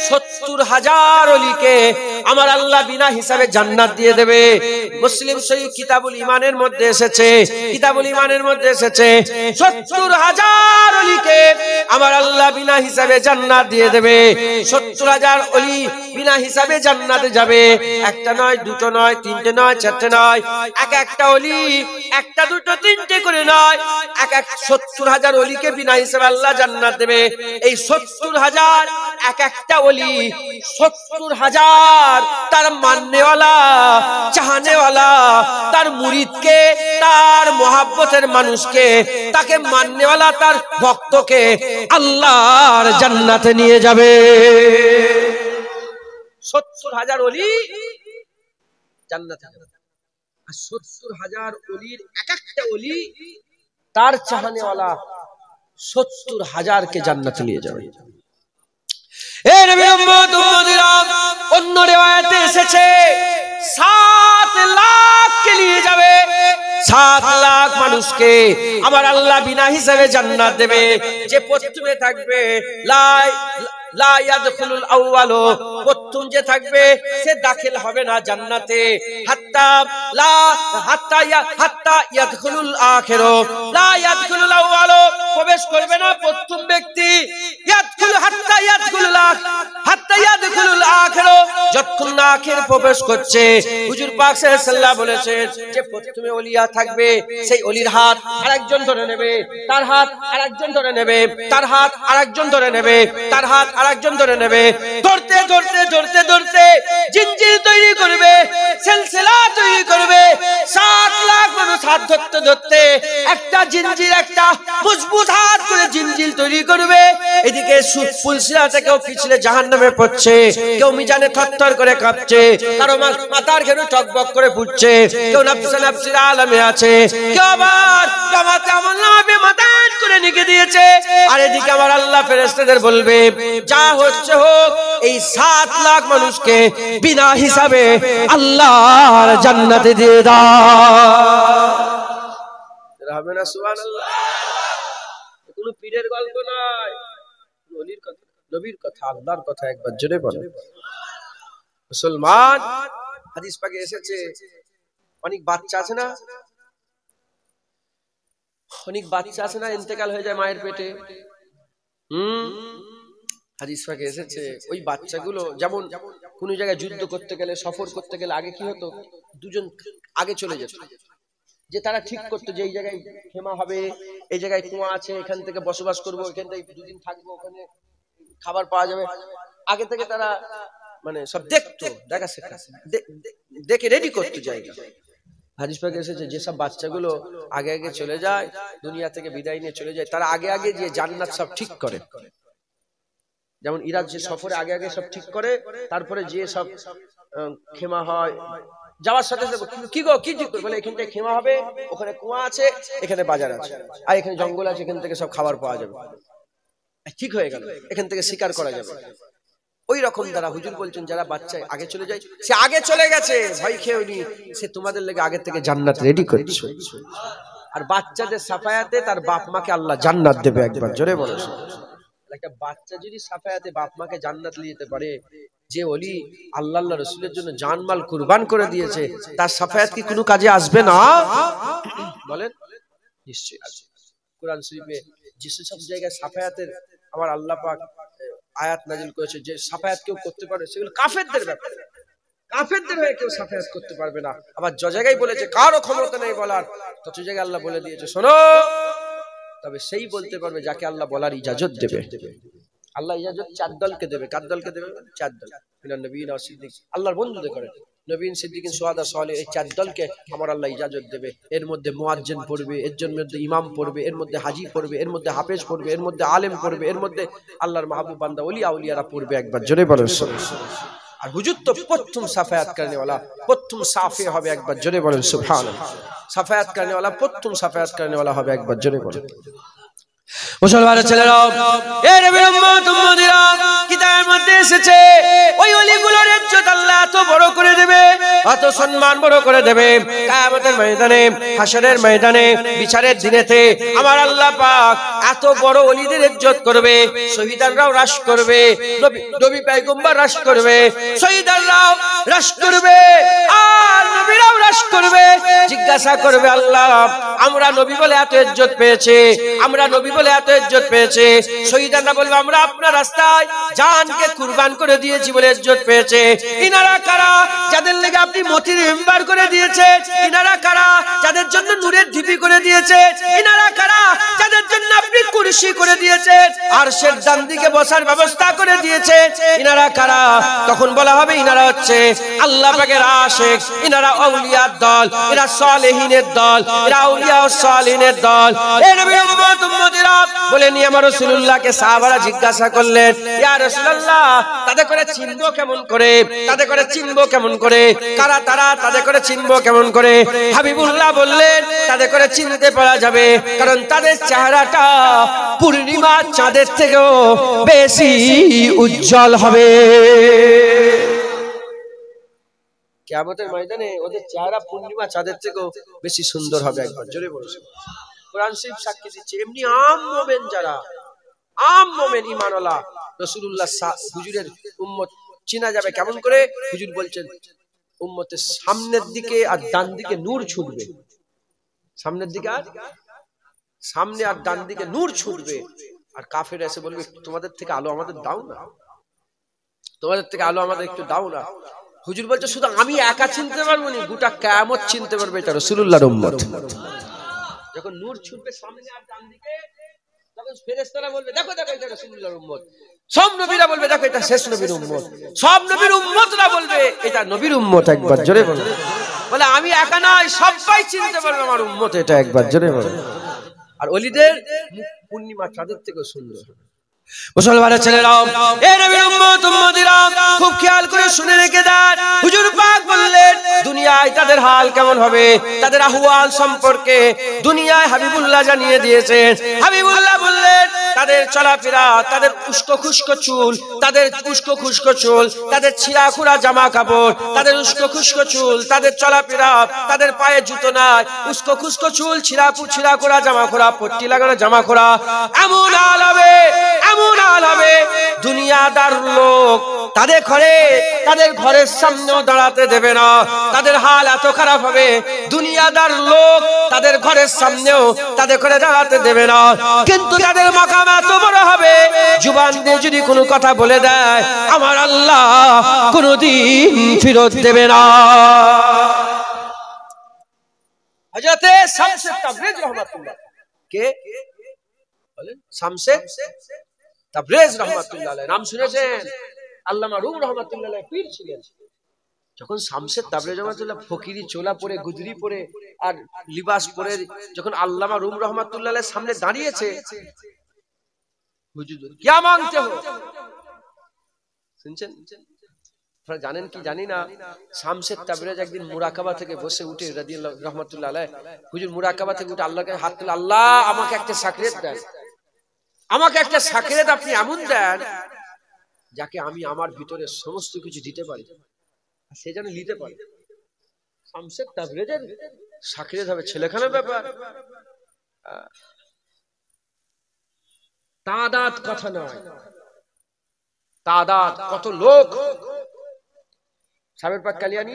৭০,০০০ ওলিকে আমার আল্লাহ বিনা হিসাবে জান্নাত দিয়ে দেবে। মুসলিম শরীফ কিতাবুল ঈমানের মধ্যে এসেছে, কিতাবুল ঈমানের মধ্যে এসেছে ৭০,০০০ ওলিকে আমার আল্লাহ বিনা হিসাবে জান্নাত দিয়ে দেবে। ৭০,০০০ ওলি বিনা হিসাবে জান্নাতে যাবে। একটা নয়, দুটো নয়, তিনটে নয়, চারটে নয়, এক একটা ওলি একটা দুটো তিনটে করে নয়, এক ৭০,০০০ ওলিকে বিনা হিসাবে আল্লাহ জান্নাত দেবে। এই ৭০,০০০ এক একটা ওলি ৭০,০০০ তার মাননেওয়ালা, চাহনেওয়ালা, তার মুরিদকে, তার মহাব্বতের মানুষকে, তাকে মাননেওয়ালা, তার ভক্তকে আল্লাহর জান্নাতে নিয়ে যাবে। ৭০,০০০ ওলি জান্নাতে যাবে। আর ৭০,০০০ ওলির এক একটা ওলি তার চাহনেওয়ালা ৭০,০০০ কে জান্নাতে নিয়ে যাবে। এ নবীর উম্মত উম্মতিরা, অন্য রিওয়ায়াতে এসেছে ৭ লাখ কে নিয়ে যাবে। ৭ লাখ মানুষকে আমার আল্লাহ বিনা হিসাবে জান্নাত দেবে। যে প্রথমে থাকবে লা ইয়াদখুলুল আউয়ালু, প্রথম যে থাকবে সে দাখিল হবে না জান্নাতে, হাত্তা ইয়াদখুলুল আখিরু, লা ইয়াদখুলুল আউয়ালু, প্রবেশ করবে না প্রথম ব্যক্তি, হাত্তা ইয়াদখুলুল আখিরু, যতক্ষণ না আখির প্রবেশ করছে। হুজুর পাক সাল্লাল্লাহু আলাইহি ওয়াসাল্লাম বলেছেন যে প্রথমে ওলিয়া থাকবে, সেই ওলির হাত আরেকজন ধরে নেবে, তার হাত আরেকজন ধরে নেবে, তার হাত আরেকজন ধরে নেবে, তার হাত আরেকজন ধরে নেবে, ধরতে ধরতে ধরতে ধরতে জিনজির তৈরি করবে, সিলসিলা তৈরি করবে। ৭ লাখ মানুষ হাত ধরতে ধরতে একটা জিনজির, একটা মজবুত হাত করে জিনজির তৈরি করবে। এদিকে পুলসিরা থেকেও পিছলে জাহান্নামে পড়ছে, কেউ মিজানে থরথর করে কাঁপছে, কারো মাথার ঘেরু টকবক করে ফুটছে, কেউ নাফসে নাফসির আলামে আছে, কেউ আবার জামাতে আমলনামা বেমাদান করে লিখে দিয়েছে। আর এদিকে আমার আল্লাহ ফেরেশতাদের বলবে, যা হচ্ছে হোক, এই ৭ লাখ মানুষকে বিনা হিসাবে আল্লাহর জান্নাতে দিয়ে দাও। হবে না? সুবহানাল্লাহ। কোনো পীরের গল্প নয়, ওলির কথা, নবীর কথা, আল্লাহর কথা। একবার জোরে বলেন মুসলমান। হাদিস পাকে এসেছে, অনেক বাচ্চা আছে না, অনেক বাচ্চা আছে না, ইন্তেকাল হয়ে যায় মায়ের পেটে। হাদিস পাকে এসেছে ওই বাচ্চাগুলো যেমন কোন জায়গায় যুদ্ধ করতে গেলে, সফর করতে গেলে আগে কি হতো, দুজন আগে চলে যেত, যে তারা ঠিক করতো যে এই জায়গায় খেমা হবে, এই জায়গায় কুয়া আছে, এখান থেকে বসবাস করবো, এখান থেকে 2 দিন থাকবো, ওখানে খাবার পাওয়া যাবে। আগে থেকে তারা মানে সব দেখতো, দেখে রেডি করতো জায়গা। হাদিস পাকে এসেছে যেসব বাচ্চাগুলো আগে আগে চলে যায়, দুনিয়া থেকে বিদায় নিয়ে চলে যায়, তারা আগে আগে যে জান্নাত সব ঠিক করে। যেমন ইরাজ যে সফরে আগে আগে সব ঠিক করে, তারপরে যে সব খেমা হয়, যাওয়ার সাথে সাথে কি গো কি ঠিক করে বলে এখান থেকে খেমা হবে, ওখানে কুয়া আছে, এখানে বাজার আছে, আর এখানে জঙ্গল আছে, এখান থেকে সব খাবার পাওয়া যাবে, ঠিক হয়ে গেল, এখান থেকে শিকার করা যাবে। ওই রকম দ্বারা হুজুর বলছেন যারা বাচ্চা আগে চলে যায়, সে আগে চলে গেছে ভয় খেয়েনি, সে তোমাদের লেগে আগে থেকে জান্নাত রেডি করছে। আর বাচ্চাদের সাফায়াতে তার বাপ মাকে আল্লাহ জান্নাত দেবে, একবার জোরে বলো। একটা বাচ্চা যদি সাফায়াতে বাপ মাকে জান্নাত নিয়ে যেতে পারে, যে ওলি আল্লাহ রাসূলের জন্য জানমাল কুরবান করে দিয়েছে, তার সাফায়াত কি কোনো কাজে আসবে না? বলেন নিশ্চয়ই আসবে। কোরআন শরীফে যেসব জায়গায় সাফায়াতের আমার আল্লাহ পাক আয়াত নাজিল করেছে, যে সাফায়াত কেউ করতে পারে সেগুলো কাফেরদের ব্যাপারে, কাফেরদের হয়ে কেউ সাফায়াত করতে পারবে না। আবার যে জায়গায় বলেছে কারো ক্ষমতা নেই বলার, তত জায়গায় আল্লাহ বলে দিয়েছে শোনো, তবে সেই বলতে পারবে যাকে আল্লাহ বলার ইজাজত দেবে। আল্লাহ ইজাজত 4 দলকে দেবে। কার দলকে দেবে? 4 দল, মিনান নবীন ওয়া সিদ্দিক, আল্লাহর বন্ধুদের করে নবীন, সিদ্দিকিন, শুহাদা, সালেহ, এই 4 দলকে আমার আল্লাহ ইজাজত দেবে। এর মধ্যে মুয়াজ্জিন পড়বে, এর মধ্যে ইমাম পড়বে, এর মধ্যে হাজি পড়বে, এর মধ্যে হাফেজ পড়বে, এর মধ্যে আলেম পড়বে, এর মধ্যে আল্লাহর মাহবুব বান্দা ওলি আউলিয়ারা পড়বে, একবার জোরে বলেন সুবহানাল্লাহ। আর হুজুর তো প্রথম সাফায়াত করনে वाला, প্রথম সাফে হবে, একবার জোরে বলেন সুবহানাল্লাহ। সাফায়াত করনে वाला, প্রথম সাফায়াত করনে वाला হবে, একবার জোরে বলেন। মুসলমানের ছেলেরাও, এ নবীর উম্মত উম্মতিরা, কিতাবের মধ্যে এসেছে ওই ওলিগুলোর ইজ্জত আল্লাহ এত বড় করে দেবে, এত সম্মান বড় করে দেবে, কিয়ামতের ময়দানে, হাশরের ময়দানে, বিচারের দিনেতে আমার আল্লাহ পাক এত বড় ওলিদের ইজ্জত করবে, শহীদরাও রাশ করবে, নবী পয়গম্বর রাশ করবে, শহীদরাও রাশ করবে, আর নবীরাও রাশ করবে। জিজ্ঞাসা করবে আল্লাহ, আমরা নবী বলে এত ইজ্জত পেয়েছে, আমরা নবী বলে এত ইজ্জত পেয়েছে। শহীদরা বলবে আমরা আপনার রাস্তায় জানকে কুরবান করে দিয়েছি বলে ইজ্জত পেয়েছে। ইনারা কারা? যাদের লেগে আপনি মতির মেম্বার করে দিয়েছে। ইনারা কারা? যাদের জন্য নূরের ঢিপি করে দিয়েছে। ইনারা কারা? যাদের জন্য আপনি কুরসি করে দিয়েছে, আরশের ডান দিকে বসার ব্যবস্থা করে দিয়েছে। ইনারা কারা? তখন বলা হবে ইনারা হচ্ছে আল্লাহ পাকের আশিক, ইনারা আউলিয়ার দল, এরা সালেহিনের দল, এরা আউলিয়া ও সালেহিনের দল। এই নবীর উম্মত উম্মতিরা বলেন, আমার রাসূলুল্লাহকে সাহাবারা জিজ্ঞাসা করলেন, ইয়া রাসূলুল্লাহ, তাদের করে চিনবো কেমন করে? তাদের করে চিনবো কেমন করে? কারা তারা? তাদের করে চিনবো কেমন করে? হাবিবুল্লাহ বললেন, তাদের করে চিনতে পারা যাবে, কারণ তাদের চেহারাটা পূর্ণিমা চাঁদের থেকেও বেশি উজ্জ্বল হবে। কিয়ামতের ময়দানে ওদের চেহারা পূর্ণিমা চাঁদের থেকেও বেশি সুন্দর হবে, একবার জোরে বলুন। কোরআন শরীফ সাক্ষী দিচ্ছে। এমনি আম মোমেন যারা, আম মোমেন ঈমানওয়ালা, রাসূলুল্লাহ হুজুরের উম্মত চিনা যাবে কেমন করে? হুজুর বলছেন উম্মতের সামনের দিকে আর ডান দিকে নূর ছুটবে, সামনের দিকে আর সামনে আর ডান দিকে নূর ছুটবে। আর কাফের এসে বলবে তোমাদের থেকে আলো আমাদের দাও না, তোমাদের থেকে আলো আমাদের একটু দাও না। হুজুর বলছে শুধু আমি একা চিনতে পারবো না, গোটা কিয়ামত চিনতে পারবে এটা রাসূলুল্লাহর উম্মত। যখন নূর ছুটবে সামনে আর ডান দিকে, তখন ফেরেশতারা বলবে দেখো দেখো এটা রাসূলুল্লাহর উম্মত। সব নবীরা বলবে দেখো এটা শেষ নবীর উম্মত। সব নবীর উম্মতরা বলবে এটা নবীর উম্মত, একবার জোরে বলো। বলে আমি একা নয়, সবাই চিনতে পারবে আমার উম্মত এটা, একবার জোরে বলো। আর ওলিদের পূর্ণিমা চাঁদের থেকে সুন্দর। মুসলমানের ছেলেরাও, এ নবীর উম্মত উম্মতিরা, খুব খেয়াল করে শুনে রেখে দেন। হুজুর পাক বললেন দুনিয়ায় তাদের হাল কেমন হবে, তাদের আহওয়াল সম্পর্কে দুনিয়ায় হাবিবুল্লাহ জানিয়ে দিয়েছেন। হাবিবুল্লাহ বললেন তাদের চলাফেরা, তাদের উস্কো খুস্কো চুল, তাদের উস্কো খুস্কো চুল, তাদের ছিঁড়া খুঁড়া জামা কাপড়, তাদের উস্কো খুস্কো চুল, তাদের চলাফেরা, তাদের পায়ে জুতো নাই, উস্কো খুস্কো চুল, ছিঁড়া খুঁড়া জামা খোড়া, পট্টি লাগানো জামা খোড়া, এমন হাল হবে, এমন হাল হবে দুনিয়াদার লোক তাদের ঘরের সামনেও দাঁড়াতে দেবে না। তাদের হাল এত খারাপ হবে দুনিয়াদার লোক তাদের ঘরের সামনেও তাদের ঘরে দাঁড়াতে দেবে না। কিন্তু তাদের মাকাম এত বড় হবে, জুবান দিয়ে যদি কোনো কথা বলে দেয় আমার আল্লাহ কোনোদিন ফেরত দেবে না। হযরতে শামসে তাবরিজ রাহমাতুল্লাহ কে বলেন? শামসে তাবরিজ রাহমাতুল্লাহ আলাইহি নাম শুনেছেন? আল্লামা রুম রাহমাতুল্লাহ আলাইহি পীর ছিলেন। যখন শামসে তাবরিজ রাহমাতুল্লাহ ফকিরি চোলা পরে গুজরি পরে আর লিবাস পরে যখন আল্লামা রুম রাহমাতুল্লাহ আলাইহির সামনে দাঁড়িয়েছে, হুজুর क्या मांगते हो শুনছেন? আপনারা জানেন কি জানি না, শামসে তাবরিজ একদিন মুরাকাবা থেকে বসে উঠে রাদিয়াল্লাহু রাহমাতুল্লাহ আলাইহি, হুজুর মুরাকাবা থেকে উঠে আল্লাহকে হাত তুলে, আল্লাহ আমাকে একটা সাকরিয়াত দেন, আমাকে একটা সাকরিয়াত আপনি এমন দেন যাকে আমি আমার ভিতরে সমস্ত কিছু দিতে পারি, সে যেন নিতে পারে। শামসে তাবরিজের সাকরিয়াত হবে ছেলেখানার ব্যাপার? তাদাত কথা নয়, তাদাত কত লোক। সাবের পাক কালিয়ানি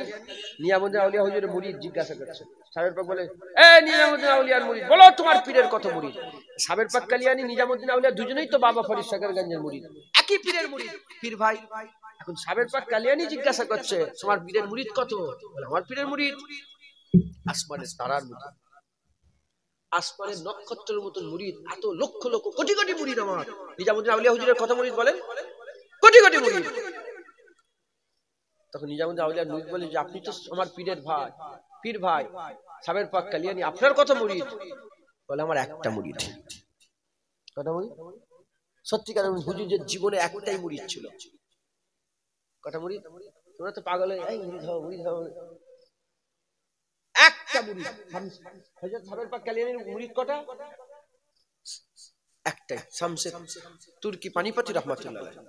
নিয়ামুদ্দিন আউলিয়া হুজুরের মুরিদ জিজ্ঞাসা করছে, সাবের পাক বলে, এ নিজামুদ্দিন আউলিয়ার মুরিদ, বলো তোমার পীরের কত মুরিদ? সাবের পাক কালিয়ানি নিজামুদ্দিন আউলিয়া দুজনেই তো বাবা ফরিদ সাগরগঞ্জের মুরিদ, একই পীরের মুরিদ, পীর ভাই। এখন সাবের পাক কালিয়ানি জিজ্ঞাসা করছে, তোমার পীরের মুরিদ কত? বলে, আমার পীরের মুরিদ আসমানের তারার মতো, আসমানের নক্ষত্রের মতো মুরিদ, এত লক্ষ লক্ষ কোটি কোটি মুরিদ আমার। নিজামুদ্দিন আউলিয়া হুজুরের কত মুরিদ বলেন? কোটি কোটি মুরিদ। তখন নিজামুদ্দিন আউলিয়া মুরিদ বলে যে আপনি তো আমার পীরের ভাই, পীর ভাই সাবের পাক কালিয়ানি, আপনার কত মুরিদ? বলে, আমার একটা মুরিদ। কত মুরিদ? সত্যিকার হুজুরের জীবনে একটাই মুরিদ ছিল। কটা মুরিদ? তোমরা তো পাগল হয়ে এই মুরিদ হও মুরিদ হও, একটা মুরিদ। হযরত সাবের পাক কালিয়ানির মুরিদ কটা? একটাই, শামসে তুর্কি পানিপতি রাহমাতুল্লাহ আলাইহি।